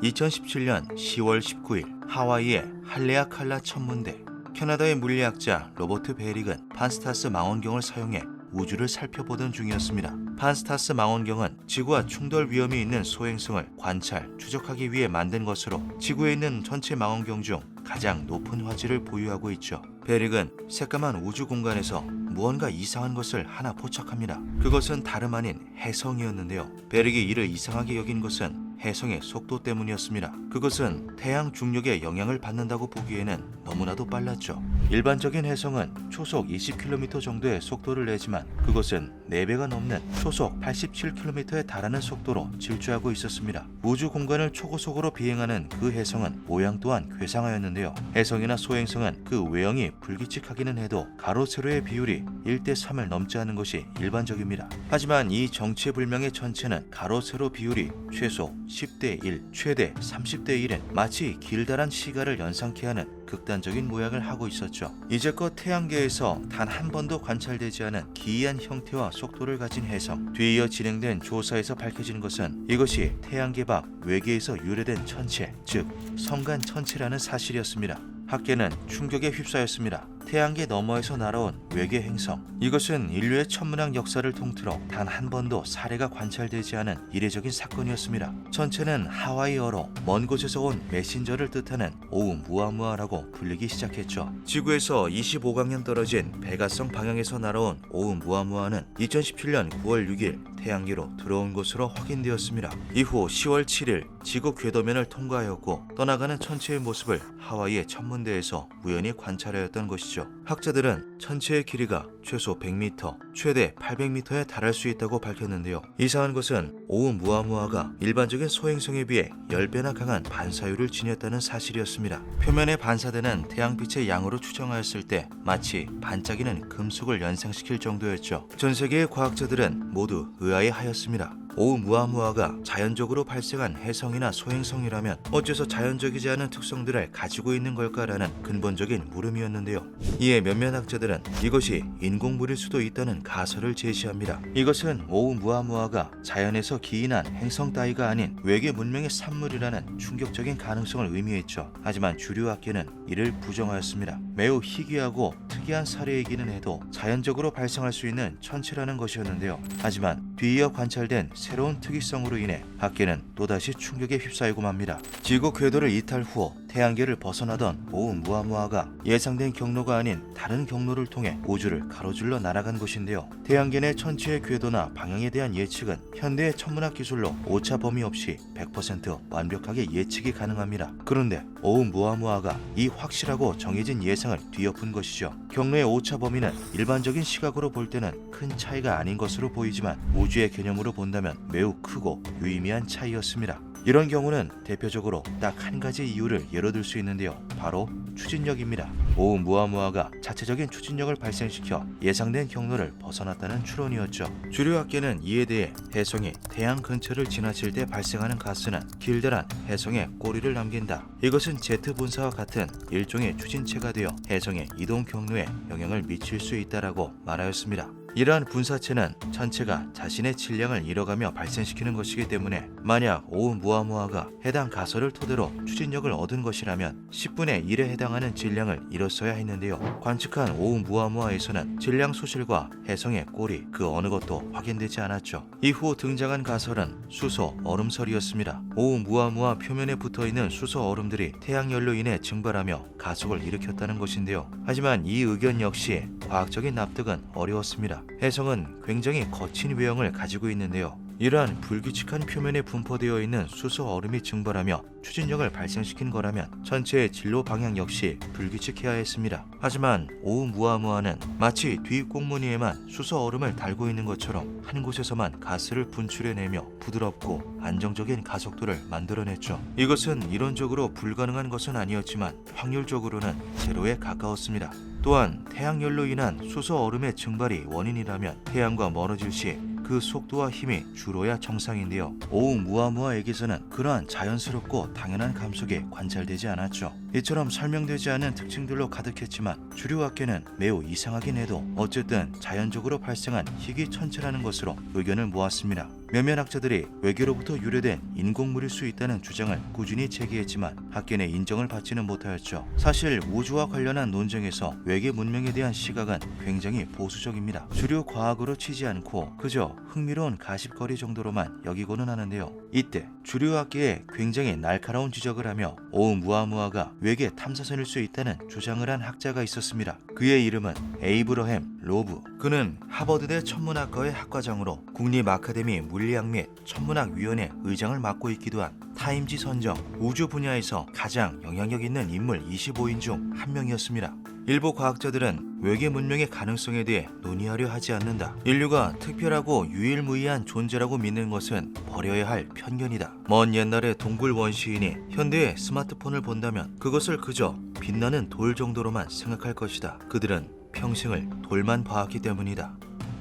2017년 10월 19일 하와이의 할레아칼라 천문대, 캐나다의 물리학자 로버트 베릭은 판스타스 망원경을 사용해 우주를 살펴보던 중이었습니다. 판스타스 망원경은 지구와 충돌 위험이 있는 소행성을 관찰, 추적하기 위해 만든 것으로 지구에 있는 전체 망원경 중 가장 높은 화질을 보유하고 있죠. 베릭은 새까만 우주 공간에서 무언가 이상한 것을 하나 포착합니다. 그것은 다름 아닌 혜성이었는데요. 베릭이 이를 이상하게 여긴 것은 혜성의 속도 때문이었습니다. 그것은 태양 중력의 영향을 받는다고 보기에는 너무나도 빨랐죠. 일반적인 혜성은 초속 20km 정도의 속도를 내지만 그것은 4배가 넘는 초속 87km에 달하는 속도로 질주하고 있었습니다. 우주 공간을 초고속으로 비행하는 그 혜성은 모양 또한 괴상하였는데요. 혜성이나 소행성은 그 외형이 불규칙하기는 해도 가로 세로의 비율이 1:3을 넘지 않은 것이 일반적입니다. 하지만 이 정체불명의 천체는 가로 세로 비율이 최소 10:1, 최대 30:1은 마치 길다란 시가를 연상케 하는 극단적인 모양을 하고 있었죠. 이제껏 태양계에서 단 한 번도 관찰되지 않은 기이한 형태와 속도를 가진 혜성. 뒤이어 진행된 조사에서 밝혀진 것은 이것이 태양계 밖 외계에서 유래된 천체, 즉 성간 천체라는 사실이었습니다. 학계는 충격에 휩싸였습니다. 태양계 너머에서 날아온 외계 행성. 이것은 인류의 천문학 역사를 통틀어 단 한 번도 사례가 관찰되지 않은 이례적인 사건이었습니다. 전체는 하와이어로 먼 곳에서 온 메신저를 뜻하는 오umu아무아라고 불리기 시작했죠. 지구에서 25광년 떨어진 베가성 방향에서 날아온 오umu아무아는 2017년 9월 6일 태양계로 들어온 것으로 확인되었습니다. 이후 10월 7일 지구 궤도면을 통과하였고 떠나가는 천체의 모습을 하와이의 천문대에서 우연히 관찰하였던 것이죠. 학자들은 천체의 길이가 최소 100m, 최대 800m에 달할 수 있다고 밝혔는데요. 이상한 것은 오umu아무아가 일반적인 소행성에 비해 10배나 강한 반사율을 지녔다는 사실이었습니다. 표면에 반사되는 태양빛의 양으로 추정하였을 때 마치 반짝이는 금속을 연상시킬 정도였죠. 전 세계의 과학자들은 모두 의아해하였습니다. 오umu아무아가 자연적으로 발생한 해성이나 소행성이라면 어째서 자연적이지 않은 특성들을 가지고 있는 걸까라는 근본적인 물음이었는데요. 이에 몇몇 학자들은 이것이 인공물일 수도 있다는 가설을 제시합니다. 이것은 오umu아무아가 자연에서 기인한 행성 따위가 아닌 외계 문명의 산물이라는 충격적인 가능성을 의미했죠. 하지만 주류학계는 이를 부정하였습니다. 매우 희귀하고 특이한 사례이기는 해도 자연적으로 발생할 수 있는 천체라는 것이었는데요. 하지만 뒤이어 관찰된 새로운 특이성으로 인해 학계는 또다시 충격에 휩싸이고 맙니다. 지구 궤도를 이탈 후 태양계를 벗어나던 오umu아무아가 예상된 경로가 아닌 다른 경로를 통해 우주를 가로질러 날아간 것인데요. 태양계 내 천체의 궤도나 방향에 대한 예측은 현대의 천문학 기술로 오차 범위 없이 100% 완벽하게 예측이 가능합니다. 그런데 오umu아무아가 이 확실하고 정해진 예상을 뒤엎은 것이죠. 경로의 오차 범위는 일반적인 시각으로 볼 때는 큰 차이가 아닌 것으로 보이지만 우주의 개념으로 본다면 매우 크고 유의미한 차이였습니다. 이런 경우는 대표적으로 딱 한 가지 이유를 예로 들 수 있는데요. 바로 추진력입니다. 오umu아무아가 자체적인 추진력을 발생시켜 예상된 경로를 벗어났다는 추론이었죠. 주류학계는 이에 대해 해성이 태양 근처를 지나칠 때 발생하는 가스는 길다란 해성의 꼬리를 남긴다. 이것은 제트 분사와 같은 일종의 추진체가 되어 해성의 이동 경로에 영향을 미칠 수 있다라고 말하였습니다. 이러한 분사체는 천체가 자신의 질량을 잃어가며 발생시키는 것이기 때문에 만약 오umu아무아가 해당 가설을 토대로 추진력을 얻은 것이라면 10분의 1에 해당하는 질량을 잃었어야 했는데요. 관측한 오umu아무아에서는 질량 소실과 해성의 꼬리 그 어느 것도 확인되지 않았죠. 이후 등장한 가설은 수소 얼음설이었습니다. 오umu아무아 표면에 붙어있는 수소 얼음들이 태양열로 인해 증발하며 가속을 일으켰다는 것인데요. 하지만 이 의견 역시 과학적인 납득은 어려웠습니다. 해성은 굉장히 거친 외형을 가지고 있는데요. 이러한 불규칙한 표면에 분포되어 있는 수소 얼음이 증발하며 추진력을 발생시킨 거라면 전체의 진로 방향 역시 불규칙해야 했습니다. 하지만 오umu아무아는 마치 뒷꽁무니에만 수소 얼음을 달고 있는 것처럼 한 곳에서만 가스를 분출해내며 부드럽고 안정적인 가속도를 만들어냈죠. 이것은 이론적으로 불가능한 것은 아니었지만 확률적으로는 제로에 가까웠습니다. 또한 태양열로 인한 수소 얼음의 증발이 원인이라면 태양과 멀어질 시 그 속도와 힘이 줄어야 정상인데요. 오umu아무아에게서는 그러한 자연스럽고 당연한 감속이 관찰되지 않았죠. 이처럼 설명되지 않은 특징들로 가득했지만 주류학계는 매우 이상하긴 해도 어쨌든 자연적으로 발생한 희귀 천체라는 것으로 의견을 모았습니다. 몇몇 학자들이 외계로부터 유래된 인공물일 수 있다는 주장을 꾸준히 제기했지만 학계 내 인정을 받지는 못하였죠. 사실 우주와 관련한 논쟁에서 외계 문명에 대한 시각은 굉장히 보수적입니다. 주류 과학으로 치지 않고 그저 흥미로운 가십거리 정도로만 여기고는 하는데요. 이때 주류학계에 굉장히 날카로운 지적을 하며 오umu아무아가 외계 탐사선일 수 있다는 주장을 한 학자가 있었습니다. 그의 이름은 에이브러햄 로브. 그는 하버드대 천문학과의 학과장으로 국립 아카데미 물리학 및 천문학위원회 의장을 맡고 있기도 한 타임지 선정 우주 분야에서 가장 영향력 있는 인물 25인 중 한 명이었습니다. 일부 과학자들은 외계 문명의 가능성에 대해 논의하려 하지 않는다. 인류가 특별하고 유일무이한 존재라고 믿는 것은 버려야 할 편견이다. 먼 옛날의 동굴 원시인이 현대의 스마트폰을 본다면 그것을 그저 빛나는 돌 정도로만 생각할 것이다. 그들은 평생을 돌만 봐왔기 때문이다.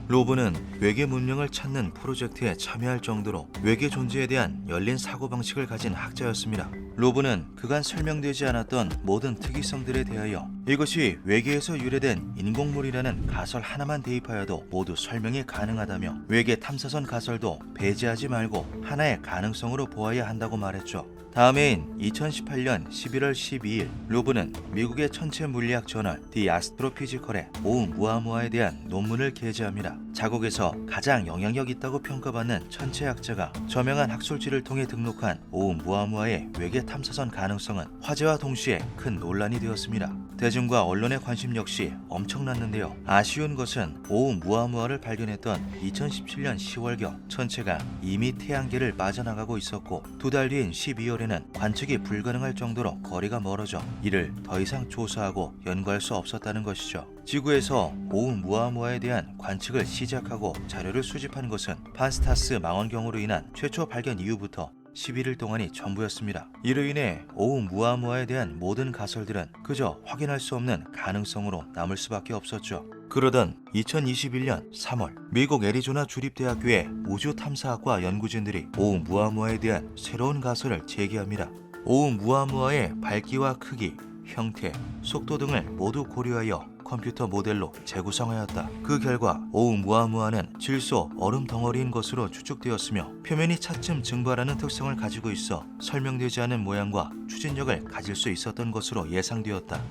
로브는 외계 문명을 찾는 프로젝트에 참여할 정도로 외계 존재에 대한 열린 사고방식을 가진 학자였습니다. 로브는 그간 설명되지 않았던 모든 특이성들에 대하여 이것이 외계에서 유래된 인공물이라는 가설 하나만 대입하여도 모두 설명이 가능하다며 외계 탐사선 가설도 배제하지 말고 하나의 가능성으로 보아야 한다고 말했죠. 다음해인 2018년 11월 12일 로브는 미국의 천체 물리학 저널 디 아스트로피지컬에 오umuamua 대한 논문을 게재합니다. 자국에서 가장 영향력 있다고 평가받는 천체학자가 저명한 학술지를 통해 등록한 오umuamua의 외계 탐사선 가능성은 화제와 동시에 큰 논란이 되었습니다. 대중과 언론의 관심 역시 엄청났는데요. 아쉬운 것은 오umuamua를 발견했던 2017년 10월경 천체가 이미 태양계를 빠져나가고 있었고 2달 뒤인 12월에는 관측이 불가능할 정도로 거리가 멀어져 이를 더 이상 조사하고 연구할 수 없었다는 것이죠. 지구에서 오umuamua에 대한 관측을 시작하고 자료를 수집한 것은 판스타스 망원경으로 인한 최초 발견 이후부터 11일 동안이 전부였습니다. 이로 인해 오umuamua에 대한 모든 가설들은 그저 확인할 수 없는 가능성으로 남을 수밖에 없었죠. 그러던 2021년 3월 미국 애리조나 주립대학교의 우주탐사학과 연구진들이 오umuamua에 대한 새로운 가설을 제기합니다. 오umuamua의 밝기와 크기, 형태, 속도 등을 모두 고려하여 컴퓨터 모델로 재구성하였다. 그 결과 오umuamua는 질소 얼음 덩어리인 것으로 추측되었으며 표면이 차츰 증발하는 특성을 가지고 있어 설명되지 않은 모양과 추진력을 가질 수 있었던 것으로 예상되었다.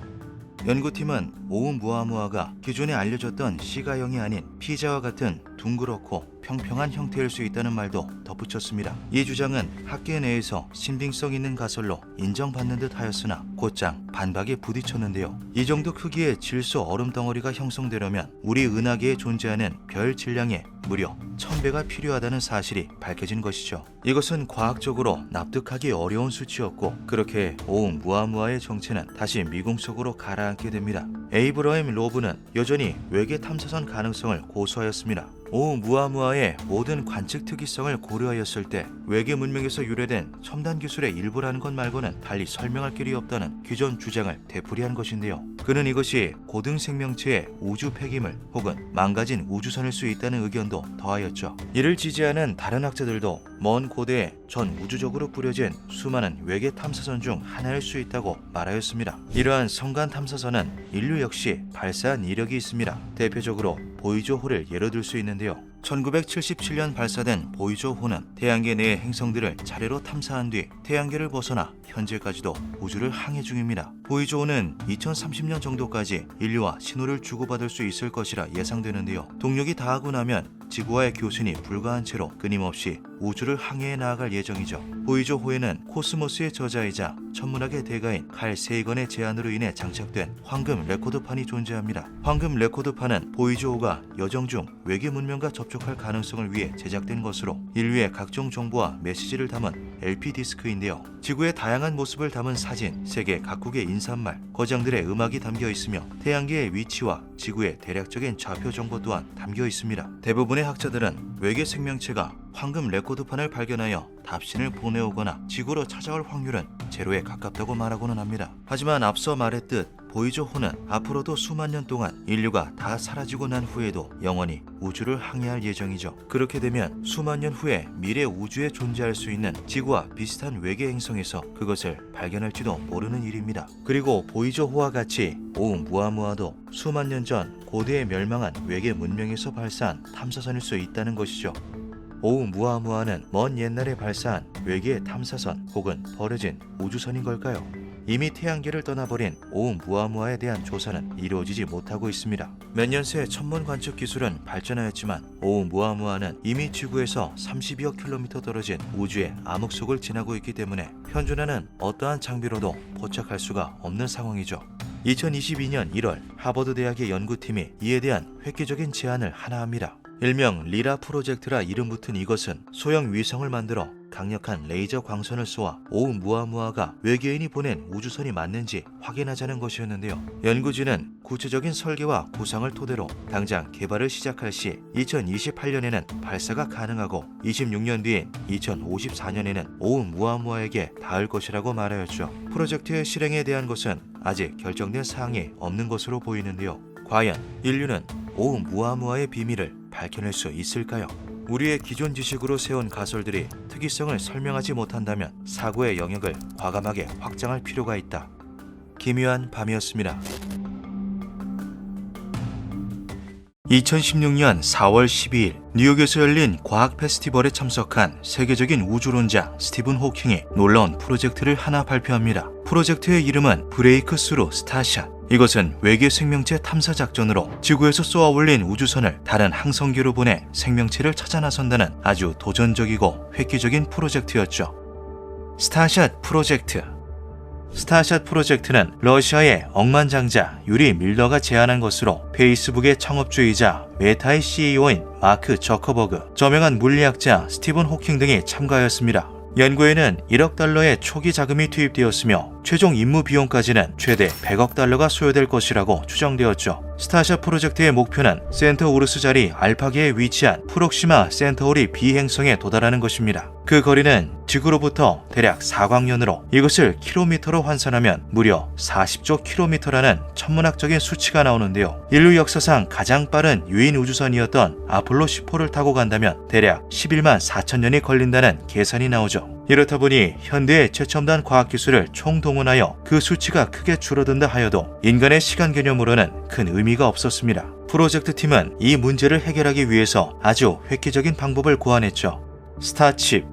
연구팀은 오umuamua가 기존에 알려졌던 C가형이 아닌 피자와 같은 둥그렇고 평평한 형태일 수 있다는 말도 덧붙였습니다. 이 주장은 학계 내에서 신빙성 있는 가설로 인정받는 듯 하였으나 곧장 반박에 부딪혔는데요. 이 정도 크기의 질소 얼음 덩어리가 형성되려면 우리 은하계에 존재하는 별 질량의 무려 1000배가 필요하다는 사실이 밝혀진 것이죠. 이것은 과학적으로 납득하기 어려운 수치였고 그렇게 오umuamua의 정체는 다시 미궁속으로 가라앉게 됩니다. 에이브러임 로브는 여전히 외계 탐사선 가능성을 고수하였습니다. 오umuamua의 모든 관측 특이성을 고려하였을 때 외계 문명에서 유래된 첨단 기술의 일부라는 것 말고는 달리 설명할 길이 없다는 기존 주장을 되풀이한 것인데요. 그는 이것이 고등 생명체의 우주 폐기물 혹은 망가진 우주선일 수 있다는 의견도 더하였죠. 이를 지지하는 다른 학자들도 먼 고대에 전 우주적으로 뿌려진 수많은 외계 탐사선 중 하나일 수 있다고 말하였습니다. 이러한 성간 탐사선은 인류 역시 발사한 이력이 있습니다. 대표적으로 보이저호를 예로 들 수 있는데요. 1977년 발사된 보이저호는 태양계 내의 행성들을 차례로 탐사한 뒤 태양계를 벗어나 현재까지도 우주를 항해 중입니다. 보이저호는 2030년 정도까지 인류와 신호를 주고받을 수 있을 것이라 예상되는데요. 동력이 다하고 나면 지구와의 교신이 불가한 채로 끊임없이 우주를 항해해 나아갈 예정이죠. 보이저호에는 코스모스의 저자이자 천문학의 대가인 칼 세이건의 제안으로 인해 장착된 황금 레코드판이 존재합니다. 황금 레코드판은 보이저호가 여정 중 외계 문명과 접촉할 가능성을 위해 제작된 것으로 인류의 각종 정보와 메시지를 담은 LP 디스크인데요. 지구의 다양한 모습을 담은 사진, 세계 각국의 인사말, 거장들의 음악이 담겨 있으며 태양계의 위치와 지구의 대략적인 좌표 정보 또한 담겨 있습니다. 대부분의 학자들은 외계 생명체가 황금 레코드판을 발견하여 답신을 보내오거나 지구로 찾아올 확률은 제로에 가깝다고 말하고는 합니다. 하지만 앞서 말했듯 보이저호는 앞으로도 수만 년 동안 인류가 다 사라지고 난 후에도 영원히 우주를 항해할 예정이죠. 그렇게 되면 수만 년 후에 미래 우주에 존재할 수 있는 지구와 비슷한 외계 행성에서 그것을 발견할지도 모르는 일입니다. 그리고 보이저호와 같이 오umuamua도 수만 년 전 고대에 멸망한 외계 문명에서 발사한 탐사선일 수 있다는 것이죠. 오umuamua는 먼 옛날에 발사한 외계 탐사선 혹은 버려진 우주선인 걸까요? 이미 태양계를 떠나버린 오umuamua에 대한 조사는 이루어지지 못하고 있습니다. 몇 년 새 천문 관측 기술은 발전하였지만 오umuamua는 이미 지구에서 32억 킬로미터 떨어진 우주의 암흑 속을 지나고 있기 때문에 현존하는 어떠한 장비로도 포착할 수가 없는 상황이죠. 2022년 1월 하버드 대학의 연구팀이 이에 대한 획기적인 제안을 하나 합니다. 일명 리라 프로젝트라 이름 붙은 이것은 소형 위성을 만들어 강력한 레이저 광선을 쏘아 오umuamua가 외계인이 보낸 우주선이 맞는지 확인하자는 것이었는데요. 연구진은 구체적인 설계와 구상을 토대로 당장 개발을 시작할 시 2028년에는 발사가 가능하고 26년 뒤인 2054년에는 오umuamua에게 닿을 것이라고 말하였죠. 프로젝트의 실행에 대한 것은 아직 결정된 사항이 없는 것으로 보이는데요. 과연 인류는 오umuamua의 비밀을 밝혀낼 수 있을까요? 우리의 기존 지식으로 세운 가설들이 특이성을 설명하지 못한다면 사고의 영역을 과감하게 확장할 필요가 있다. 기묘한 밤이었습니다. 2016년 4월 12일 뉴욕에서 열린 과학 페스티벌에 참석한 세계적인 우주론자 스티븐 호킹이 놀라운 프로젝트를 하나 발표합니다. 프로젝트의 이름은 브레이크 스루 스타샷. 이것은 외계 생명체 탐사 작전으로 지구에서 쏘아 올린 우주선을 다른 항성계로 보내 생명체를 찾아 나선다는 아주 도전적이고 획기적인 프로젝트였죠. 스타샷 프로젝트. 스타샷 프로젝트는 러시아의 억만장자 유리 밀러가 제안한 것으로 페이스북의 창업주이자 메타의 CEO인 마크 저커버그, 저명한 물리학자 스티븐 호킹 등이 참가하였습니다. 연구에는 1억 달러의 초기 자금이 투입되었으며 최종 임무 비용까지는 최대 100억 달러가 소요될 것이라고 추정되었죠. 스타샷 프로젝트의 목표는 센터우루스 자리 알파계에 위치한 프록시마 센터우리 B 행성에 도달하는 것입니다. 그 거리는 지구로부터 대략 4광년으로 이것을 킬로미터로 환산하면 무려 40조 킬로미터라는 천문학적인 수치가 나오는데요. 인류 역사상 가장 빠른 유인 우주선이었던 아폴로 10호를 타고 간다면 대략 11만 4천 년이 걸린다는 계산이 나오죠. 이렇다 보니 현대의 최첨단 과학기술을 총동원하여 그 수치가 크게 줄어든다 하여도 인간의 시간 개념으로는 큰 의미가 없었습니다. 프로젝트 팀은 이 문제를 해결하기 위해서 아주 획기적인 방법을 고안했죠. 스타칩.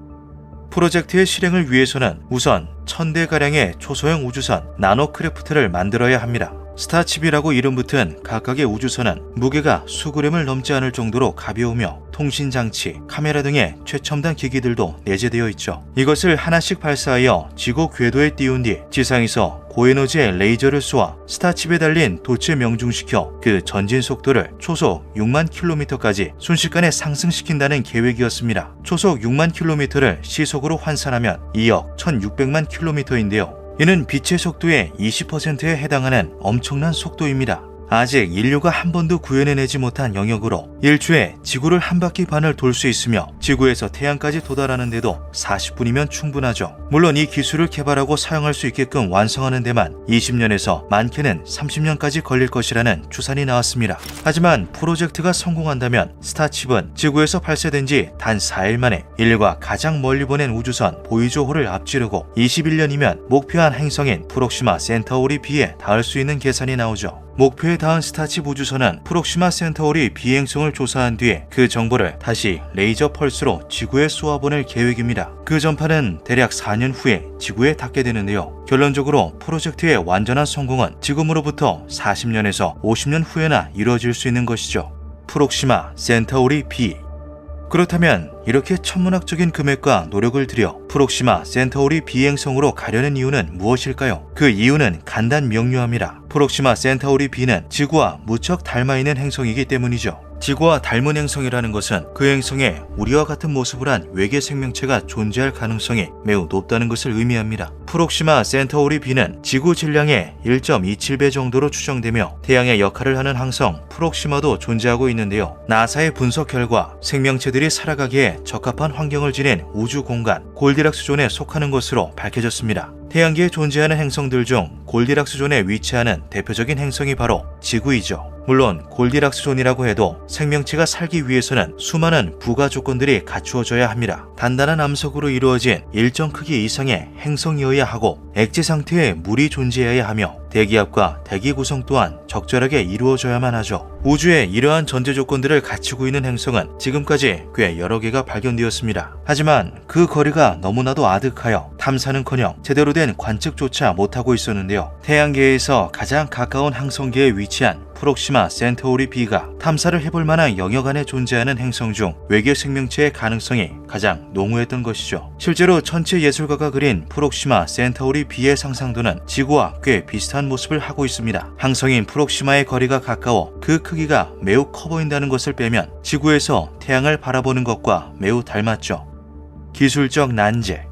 프로젝트의 실행을 위해서는 우선 1000대가량의 초소형 우주선 나노크래프트를 만들어야 합니다. 스타칩이라고 이름 붙은 각각의 우주선은 무게가 수그램을 넘지 않을 정도로 가벼우며 통신장치, 카메라 등의 최첨단 기기들도 내재되어 있죠. 이것을 하나씩 발사하여 지구 궤도에 띄운 뒤 지상에서 고에너지의 레이저를 쏘아 스타칩에 달린 돛에 명중시켜 그 전진 속도를 초속 6만 킬로미터까지 순식간에 상승시킨다는 계획이었습니다. 초속 6만 킬로미터를 시속으로 환산하면 2억 1600만 킬로미터인데요. 이는 빛의 속도의 20%에 해당하는 엄청난 속도입니다. 아직 인류가 한 번도 구현해내지 못한 영역으로 일주에 지구를 한 바퀴 반을 돌 수 있으며 지구에서 태양까지 도달하는데도 40분이면 충분하죠. 물론 이 기술을 개발하고 사용할 수 있게끔 완성하는 데만 20년에서 많게는 30년까지 걸릴 것이라는 추산이 나왔습니다. 하지만 프로젝트가 성공한다면 스타칩은 지구에서 발사된 지 단 4일 만에 인류가 가장 멀리 보낸 우주선 보이저호를 앞지르고 21년이면 목표한 행성인 프록시마 센타우리 B에 닿을 수 있는 계산이 나오죠. 목표에 닿은 스타칩 우주선은 프록시마 센타우리 B 행성을 조사한 뒤에 그 정보를 다시 레이저 펄스로 지구에 쏘아보낼 계획입니다. 그 전파는 대략 4년 후에 지구에 닿게 되는데요. 결론적으로 프로젝트의 완전한 성공은 지금으로부터 40년에서 50년 후에나 이루어질 수 있는 것이죠. 프록시마 센타우리 B. 그렇다면 이렇게 천문학적인 금액과 노력을 들여 프록시마 센타우리 B 행성으로 가려는 이유는 무엇일까요? 그 이유는 간단 명료합니다. 프록시마 센타우리 B는 지구와 무척 닮아있는 행성이기 때문이죠. 지구와 닮은 행성이라는 것은 그 행성에 우리와 같은 모습을 한 외계 생명체가 존재할 가능성이 매우 높다는 것을 의미합니다. 프록시마 센타우리 B는 지구 질량의 1.27배 정도로 추정되며 태양의 역할을 하는 항성 프록시마도 존재하고 있는데요. 나사의 분석 결과 생명체들이 살아가기에 적합한 환경을 지닌 우주 공간 골디락스 존에 속하는 것으로 밝혀졌습니다. 태양계에 존재하는 행성들 중 골디락스 존에 위치하는 대표적인 행성이 바로 지구이죠. 물론 골디락스 존이라고 해도 생명체가 살기 위해서는 수많은 부가 조건들이 갖추어져야 합니다. 단단한 암석으로 이루어진 일정 크기 이상의 행성이어야 하고 액체 상태의 물이 존재해야 하며 대기압과 대기 구성 또한 적절하게 이루어져야만 하죠. 우주에 이러한 전제 조건들을 갖추고 있는 행성은 지금까지 꽤 여러 개가 발견되었습니다. 하지만 그 거리가 너무나도 아득하여 탐사는커녕 제대로 된 관측조차 못하고 있었는데요. 태양계에서 가장 가까운 항성계에 위치한 프록시마 센타우리 B가 탐사를 해볼 만한 영역 안에 존재하는 행성 중 외계 생명체의 가능성이 가장 농후했던 것이죠. 실제로 천체 예술가가 그린 프록시마 센타우리 B의 상상도는 지구와 꽤 비슷한 모습을 하고 있습니다. 항성인 프록시마의 거리가 가까워 그 크기가 매우 커 보인다는 것을 빼면 지구에서 태양을 바라보는 것과 매우 닮았죠. 기술적 난제.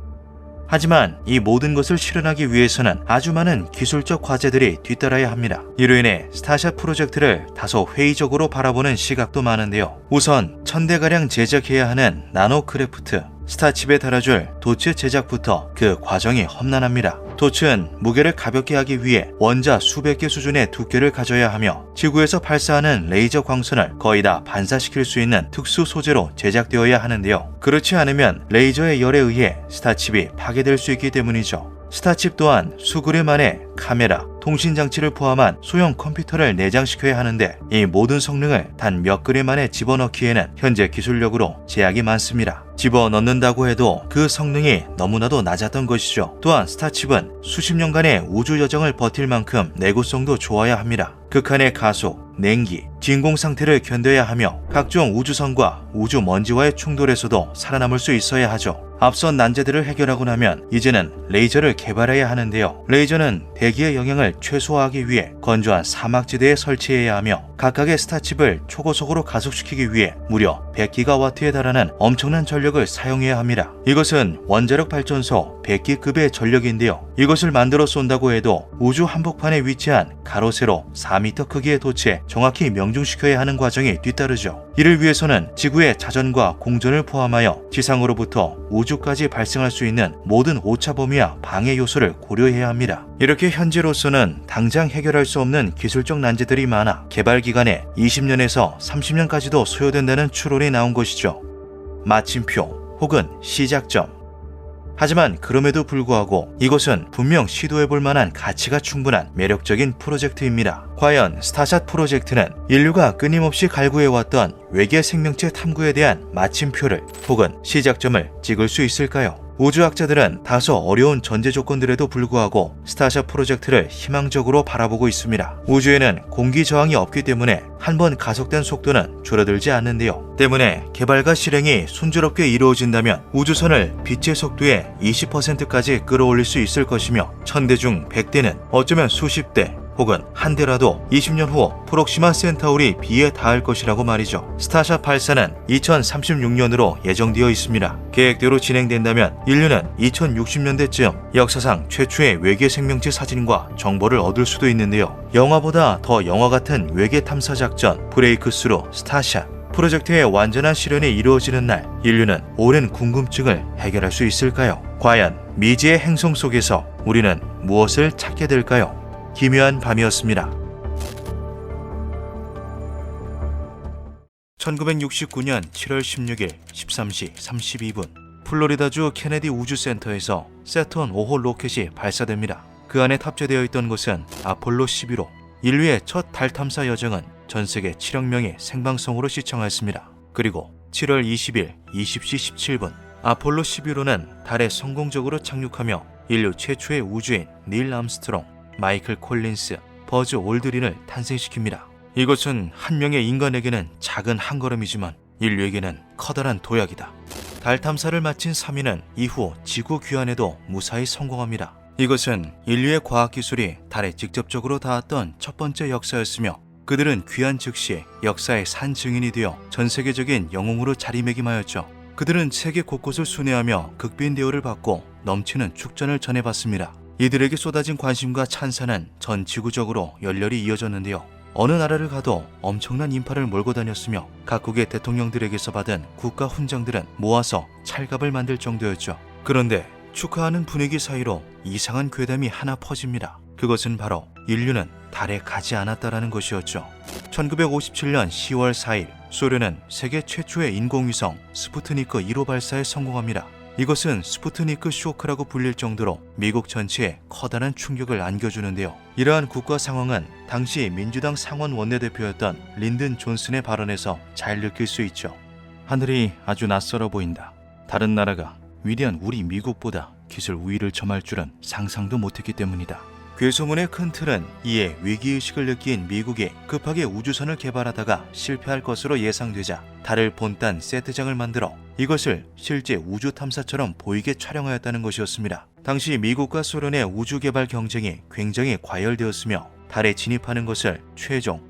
하지만 이 모든 것을 실현하기 위해서는 아주 많은 기술적 과제들이 뒤따라야 합니다. 이로 인해 스타샷 프로젝트를 다소 회의적으로 바라보는 시각도 많은데요. 우선 1000대가량 제작해야 하는 나노크래프트, 스타칩에 달아줄 돛의 제작부터 그 과정이 험난합니다. 토츠는 무게를 가볍게 하기 위해 원자 수백 개 수준의 두께를 가져야 하며 지구에서 발사하는 레이저 광선을 거의 다 반사시킬 수 있는 특수 소재로 제작되어야 하는데요. 그렇지 않으면 레이저의 열에 의해 스타칩이 파괴될 수 있기 때문이죠. 스타칩 또한 수그램 안에 카메라, 통신장치를 포함한 소형 컴퓨터를 내장시켜야 하는데 이 모든 성능을 단 몇 그램 안에 집어넣기에는 현재 기술력으로 제약이 많습니다. 집어넣는다고 해도 그 성능이 너무나도 낮았던 것이죠. 또한 스타칩은 수십 년간의 우주 여정을 버틸 만큼 내구성도 좋아야 합니다. 극한의 가속, 냉기, 진공 상태를 견뎌야 하며 각종 우주선과 우주 먼지와의 충돌에서도 살아남을 수 있어야 하죠. 앞선 난제들을 해결하고 나면 이제는 레이저를 개발해야 하는데요. 레이저는 대기의 영향을 최소화하기 위해 건조한 사막지대에 설치해야 하며 각각의 스타칩을 초고속으로 가속시키기 위해 무려 100기가와트에 달하는 엄청난 전력을 사용해야 합니다. 이것은 원자력 발전소 100기급의 전력인데요. 이것을 만들어 쏜다고 해도 우주 한복판에 위치한 가로 세로 4m 크기의 돛에 정확히 명중시켜야 하는 과정이 뒤따르죠. 이를 위해서는 지구의 자전과 공전을 포함하여 지상으로부터 우주까지 발생할 수 있는 모든 오차 범위와 방해 요소를 고려해야 합니다. 이렇게 현재로서는 당장 해결할 수 없는 기술적 난제들이 많아 개발 기간에 20년에서 30년까지도 소요된다는 추론이 나온 것이죠. 마침표 혹은 시작점. 하지만 그럼에도 불구하고 이것은 분명 시도해볼 만한 가치가 충분한 매력적인 프로젝트입니다. 과연 스타샷 프로젝트는 인류가 끊임없이 갈구해왔던 외계 생명체 탐구에 대한 마침표를 혹은 시작점을 찍을 수 있을까요? 우주학자들은 다소 어려운 전제 조건들에도 불구하고 스타샷 프로젝트를 희망적으로 바라보고 있습니다. 우주에는 공기 저항이 없기 때문에 한번 가속된 속도는 줄어들지 않는데요. 때문에 개발과 실행이 순조롭게 이루어진다면 우주선을 빛의 속도의 20%까지 끌어올릴 수 있을 것이며 1000대 중 100대는 어쩌면 수십 대 혹은 한 대라도 20년 후 프록시마 센타우리 B에 닿을 것이라고 말이죠. 스타샷 발사는 2036년으로 예정되어 있습니다. 계획대로 진행된다면 인류는 2060년대쯤 역사상 최초의 외계 생명체 사진과 정보를 얻을 수도 있는데요. 영화보다 더 영화 같은 외계 탐사 작전 브레이크스루 스타샷 프로젝트의 완전한 실현이 이루어지는 날 인류는 오랜 궁금증을 해결할 수 있을까요? 과연 미지의 행성 속에서 우리는 무엇을 찾게 될까요? 기묘한 밤이었습니다. 1969년 7월 16일 13시 32분 플로리다주 케네디 우주센터에서 세턴 5호 로켓이 발사됩니다. 그 안에 탑재되어 있던 것은 아폴로 11호. 인류의 첫 달 탐사 여정은 전 세계 7억 명이 생방송으로 시청하였습니다. 그리고 7월 20일 20시 17분 아폴로 11호는 달에 성공적으로 착륙하며 인류 최초의 우주인 닐 암스트롱, 마이클 콜린스, 버즈 올드린을 탄생시킵니다. 이것은 한 명의 인간에게는 작은 한 걸음이지만 인류에게는 커다란 도약이다. 달 탐사를 마친 3인은 이후 지구 귀환에도 무사히 성공합니다. 이것은 인류의 과학기술이 달에 직접적으로 닿았던 첫 번째 역사였으며 그들은 귀환 즉시 역사의 산 증인이 되어 전 세계적인 영웅으로 자리매김하였죠. 그들은 세계 곳곳을 순회하며 극빈 대우를 받고 넘치는 축전을 전해봤습니다. 이들에게 쏟아진 관심과 찬사는 전 지구적으로 열렬히 이어졌는데요. 어느 나라를 가도 엄청난 인파를 몰고 다녔으며 각국의 대통령들에게서 받은 국가 훈장들은 모아서 찰갑을 만들 정도였죠. 그런데 축하하는 분위기 사이로 이상한 괴담이 하나 퍼집니다. 그것은 바로 인류는 달에 가지 않았다라는 것이었죠. 1957년 10월 4일 소련은 세계 최초의 인공위성 스푸트니크 1호 발사에 성공합니다. 이것은 스푸트니크 쇼크라고 불릴 정도로 미국 전체에 커다란 충격을 안겨주는데요. 이러한 국가 상황은 당시 민주당 상원 원내대표였던 린든 존슨의 발언에서 잘 느낄 수 있죠. 하늘이 아주 낯설어 보인다. 다른 나라가 위대한 우리 미국보다 기술 우위를 점할 줄은 상상도 못했기 때문이다. 괴소문의 큰 틀은 이에 위기의식을 느낀 미국이 급하게 우주선을 개발하다가 실패할 것으로 예상되자 달을 본딴 세트장을 만들어 이것을 실제 우주 탐사처럼 보이게 촬영하였다는 것이었습니다. 당시 미국과 소련의 우주 개발 경쟁이 굉장히 과열되었으며 달에 진입하는 것을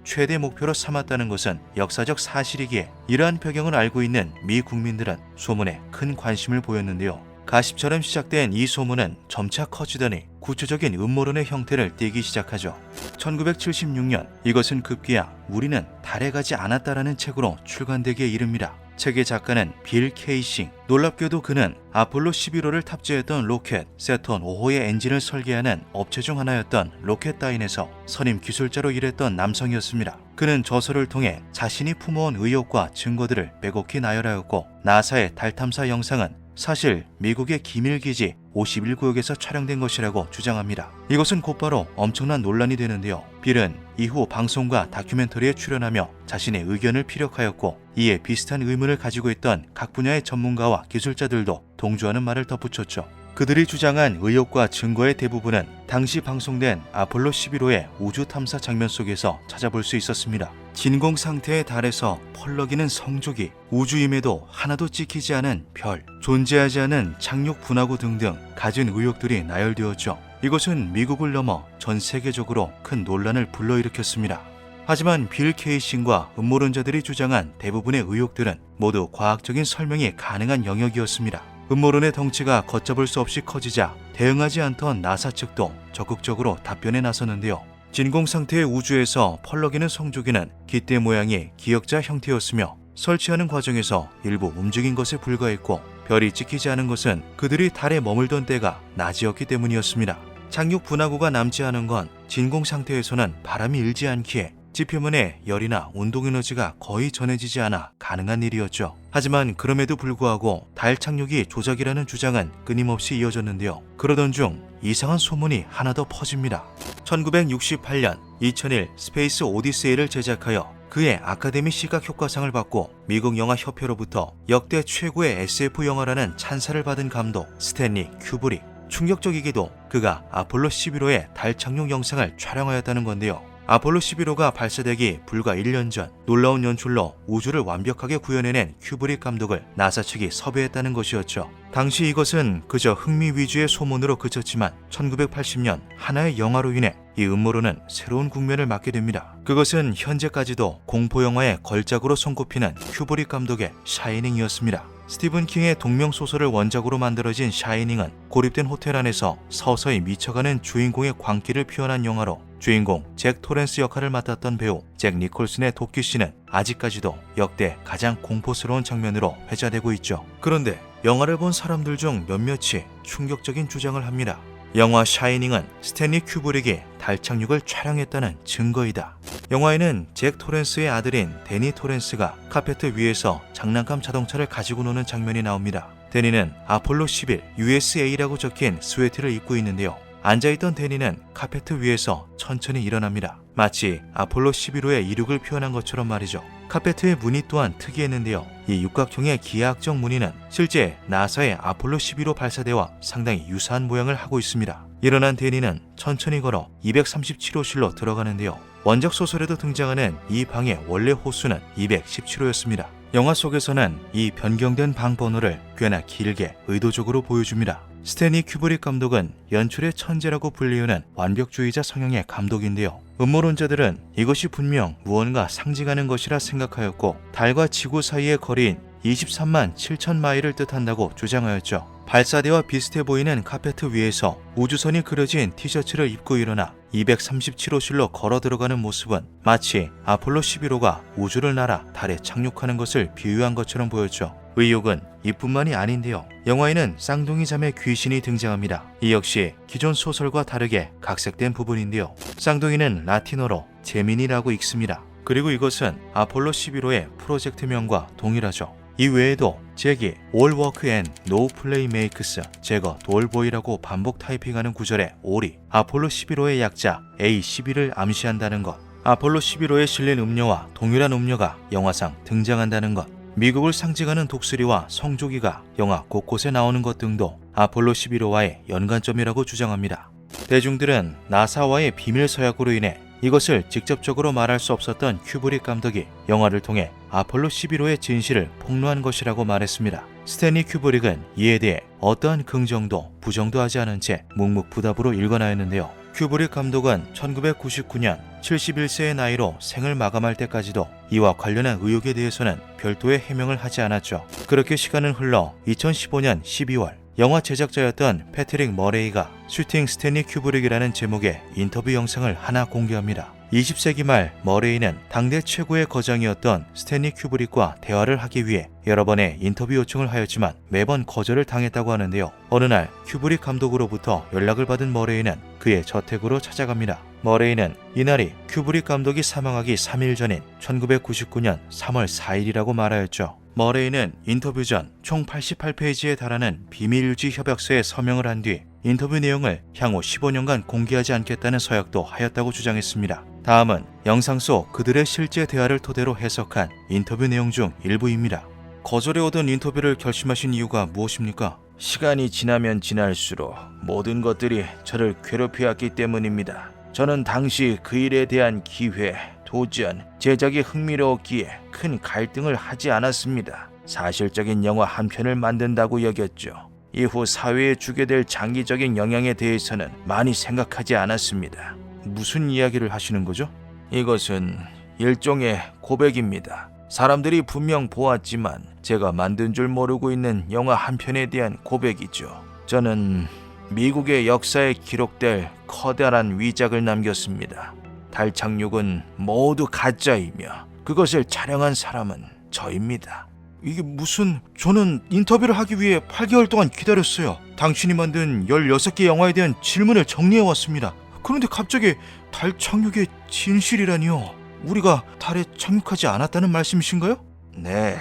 최대 목표로 삼았다는 것은 역사적 사실이기에 이러한 배경을 알고 있는 미 국민들은 소문에 큰 관심을 보였는데요. 가십처럼 시작된 이 소문은 점차 커지더니 구체적인 음모론의 형태를 띠기 시작하죠. 1976년 이것은 급기야 우리는 달에 가지 않았다라는 책으로 출간되기에 이릅니다. 책의 작가는 빌 케이싱. 놀랍게도 그는 아폴로 11호를 탑재했던 로켓 세턴 5호의 엔진을 설계하는 업체 중 하나였던 로켓다인에서 선임 기술자로 일했던 남성이었습니다. 그는 저서를 통해 자신이 품어온 의혹과 증거들을 빼곡히 나열하였고, 나사의 달 탐사 영상은 사실 미국의 기밀기지 51구역에서 촬영된 것이라고 주장합니다. 이것은 곧바로 엄청난 논란이 되는데요. 빌은 이후 방송과 다큐멘터리에 출연하며 자신의 의견을 피력하였고, 이에 비슷한 의문을 가지고 있던 각 분야의 전문가와 기술자들도 동조하는 말을 덧붙였죠. 그들이 주장한 의혹과 증거의 대부분은 당시 방송된 아폴로 11호의 우주 탐사 장면 속에서 찾아볼 수 있었습니다. 진공 상태의 달에서 펄럭이는 성조기, 우주임에도 하나도 찍히지 않은 별, 존재하지 않은 착륙 분화구 등등 갖은 의혹들이 나열되었죠. 이것은 미국을 넘어 전 세계적으로 큰 논란을 불러일으켰습니다. 하지만 빌 케이싱과 음모론자들이 주장한 대부분의 의혹들은 모두 과학적인 설명이 가능한 영역이었습니다. 음모론의 덩치가 걷잡을 수 없이 커지자 대응하지 않던 나사 측도 적극적으로 답변에 나섰는데요. 진공 상태의 우주에서 펄럭이는 성조기는 깃대 모양이 기역자 형태였으며, 설치하는 과정에서 일부 움직인 것에 불과했고, 별이 찍히지 않은 것은 그들이 달에 머물던 때가 낮이었기 때문이었습니다. 착륙 분화구가 남지 않은 건 진공 상태에서는 바람이 일지 않기에 지표면에 열이나 운동에너지가 거의 전해지지 않아 가능한 일이었죠. 하지만 그럼에도 불구하고 달 착륙이 조작이라는 주장은 끊임없이 이어졌는데요. 그러던 중 이상한 소문이 하나 더 퍼집니다. 1968년 2001 스페이스 오디세이를 제작하여 그의 아카데미 시각 효과상을 받고 미국 영화 협회로부터 역대 최고의 SF 영화라는 찬사를 받은 감독 스탠리 큐브릭. 충격적이게도 그가 아폴로 11호의 달 착륙 영상을 촬영하였다는 건데요. 아폴로 11호가 발사되기 불과 1년 전 놀라운 연출로 우주를 완벽하게 구현해낸 큐브릭 감독을 나사 측이 섭외했다는 것이었죠. 당시 이것은 그저 흥미 위주의 소문으로 그쳤지만 1980년 하나의 영화로 인해 이 음모론은 새로운 국면을 맞게 됩니다. 그것은 현재까지도 공포영화의 걸작으로 손꼽히는 큐브릭 감독의 샤이닝이었습니다. 스티븐 킹의 동명소설을 원작으로 만들어진 샤이닝은 고립된 호텔 안에서 서서히 미쳐가는 주인공의 광기를 표현한 영화로, 주인공 잭 토렌스 역할을 맡았던 배우 잭 니콜슨의 도끼씨는 아직까지도 역대 가장 공포스러운 장면으로 회자되고 있죠. 그런데 영화를 본 사람들 중 몇몇이 충격적인 주장을 합니다. 영화 샤이닝은 스탠리 큐브릭이 달 착륙을 촬영했다는 증거이다. 영화에는 잭 토렌스의 아들인 데니 토렌스가 카페트 위에서 장난감 자동차를 가지고 노는 장면이 나옵니다. 데니는 아폴로 11 USA라고 적힌 스웨트를 입고 있는데요. 앉아있던 데니는 카페트 위에서 천천히 일어납니다. 마치 아폴로 11호의 이륙을 표현한 것처럼 말이죠. 카페트의 무늬 또한 특이했는데요. 이 육각형의 기하학적 무늬는 실제 나사의 아폴로 11호 발사대와 상당히 유사한 모양을 하고 있습니다. 일어난 데니는 천천히 걸어 237호실로 들어가는데요. 원작 소설에도 등장하는 이 방의 원래 호수는 217호였습니다. 영화 속에서는 이 변경된 방 번호를 꽤나 길게 의도적으로 보여줍니다. 스탠리 큐브릭 감독은 연출의 천재라고 불리우는 완벽주의자 성향의 감독인데요. 음모론자들은 이것이 분명 무언가 상징하는 것이라 생각하였고, 달과 지구 사이의 거리인 23만 7천 마일을 뜻한다고 주장하였죠. 발사대와 비슷해 보이는 카페트 위에서 우주선이 그려진 티셔츠를 입고 일어나 237호실로 걸어 들어가는 모습은 마치 아폴로 11호가 우주를 날아 달에 착륙하는 것을 비유한 것처럼 보였죠. 의혹은 이뿐만이 아닌데요. 영화에는 쌍둥이 자매 귀신이 등장합니다. 이 역시 기존 소설과 다르게 각색된 부분인데요. 쌍둥이는 라틴어로 제민이라고 읽습니다. 그리고 이것은 아폴로 11호의 프로젝트명과 동일하죠. 이 외에도 잭이 All work and no play makes 제거 돌보이라고 반복 타이핑하는 구절의 all이 아폴로 11호의 약자 A11을 암시한다는 것, 아폴로 11호에 실린 음료와 동일한 음료가 영화상 등장한다는 것, 미국을 상징하는 독수리와 성조기가 영화 곳곳에 나오는 것 등도 아폴로 11호와의 연관점이라고 주장합니다. 대중들은 나사와의 비밀 서약으로 인해 이것을 직접적으로 말할 수 없었던 큐브릭 감독이 영화를 통해 아폴로 11호의 진실을 폭로한 것이라고 말했습니다. 스탠리 큐브릭은 이에 대해 어떠한 긍정도 부정도 하지 않은 채 묵묵부답으로 일관하였는데요. 큐브릭 감독은 1999년 71세의 나이로 생을 마감할 때까지도 이와 관련한 의혹에 대해서는 별도의 해명을 하지 않았죠. 그렇게 시간은 흘러 2015년 12월 영화 제작자였던 패트릭 머레이가 슈팅 스탠리 큐브릭이라는 제목의 인터뷰 영상을 하나 공개합니다. 20세기 말 머레이는 당대 최고의 거장이었던 스탠리 큐브릭과 대화를 하기 위해 여러 번의 인터뷰 요청을 하였지만 매번 거절을 당했다고 하는데요. 어느 날 큐브릭 감독으로부터 연락을 받은 머레이는 그의 저택으로 찾아갑니다. 머레이는 이날이 큐브릭 감독이 사망하기 3일 전인 1999년 3월 4일이라고 말하였죠. 머레이는 인터뷰 전 총 88페이지에 달하는 비밀유지 협약서에 서명을 한 뒤 인터뷰 내용을 향후 15년간 공개하지 않겠다는 서약도 하였다고 주장했습니다. 다음은 영상 속 그들의 실제 대화를 토대로 해석한 인터뷰 내용 중 일부입니다. 거절해오던 인터뷰를 결심하신 이유가 무엇입니까? 시간이 지나면 지날수록 모든 것들이 저를 괴롭혀왔기 때문입니다. 저는 당시 그 일에 대한 기회, 도전, 제작이 흥미로웠기에 큰 갈등을 하지 않았습니다. 사실적인 영화 한 편을 만든다고 여겼죠. 이후 사회에 주게 될 장기적인 영향에 대해서는 많이 생각하지 않았습니다. 무슨 이야기를 하시는 거죠? 이것은 일종의 고백입니다. 사람들이 분명 보았지만 제가 만든 줄 모르고 있는 영화 한 편에 대한 고백이죠. 저는 미국의 역사에 기록될 커다란 위작을 남겼습니다. 달 착륙은 모두 가짜이며 그것을 촬영한 사람은 저입니다. 이게 무슨... 저는 인터뷰를 하기 위해 8개월 동안 기다렸어요. 당신이 만든 16개 영화에 대한 질문을 정리해왔습니다. 그런데 갑자기 달 착륙의 진실이라니요. 우리가 달에 착륙하지 않았다는 말씀이신가요? 네,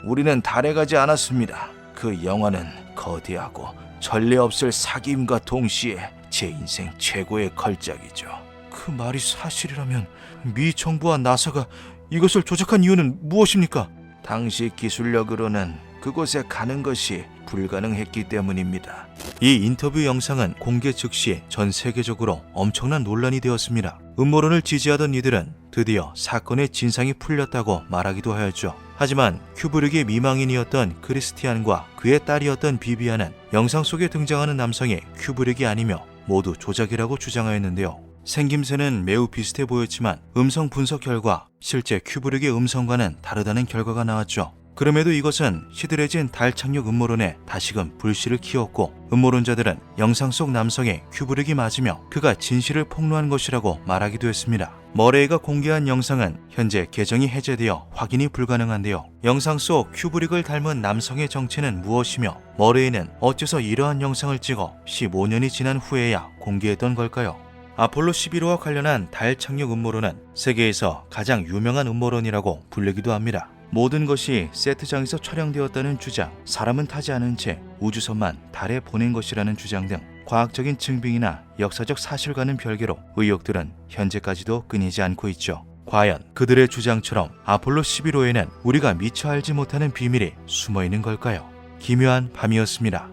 우리는 달에 가지 않았습니다. 그 영화는 거대하고 전례 없을 사기임과 동시에 제 인생 최고의 걸작이죠. 그 말이 사실이라면 미 정부와 나사가 이것을 조작한 이유는 무엇입니까? 당시 기술력으로는 그곳에 가는 것이 불가능했기 때문입니다. 이 인터뷰 영상은 공개 즉시 전 세계적으로 엄청난 논란이 되었습니다. 음모론을 지지하던 이들은 드디어 사건의 진상이 풀렸다고 말하기도 하였죠. 하지만 큐브릭의 미망인이었던 크리스티안과 그의 딸이었던 비비안은 영상 속에 등장하는 남성이 큐브릭이 아니며 모두 조작이라고 주장하였는데요. 생김새는 매우 비슷해 보였지만 음성 분석 결과 실제 큐브릭의 음성과는 다르다는 결과가 나왔죠. 그럼에도 이것은 시들해진 달 착륙 음모론에 다시금 불씨를 키웠고 음모론자들은 영상 속 남성이 큐브릭이 맞으며 그가 진실을 폭로한 것이라고 말하기도 했습니다. 머레이가 공개한 영상은 현재 계정이 해제되어 확인이 불가능한데요. 영상 속 큐브릭을 닮은 남성의 정체는 무엇이며 머레이는 어째서 이러한 영상을 찍어 15년이 지난 후에야 공개했던 걸까요? 아폴로 11호와 관련한 달 착륙 음모론은 세계에서 가장 유명한 음모론이라고 불리기도 합니다. 모든 것이 세트장에서 촬영되었다는 주장, 사람은 타지 않은 채 우주선만 달에 보낸 것이라는 주장 등 과학적인 증빙이나 역사적 사실과는 별개로 의혹들은 현재까지도 끊이지 않고 있죠. 과연 그들의 주장처럼 아폴로 11호에는 우리가 미처 알지 못하는 비밀이 숨어 있는 걸까요? 기묘한 밤이었습니다.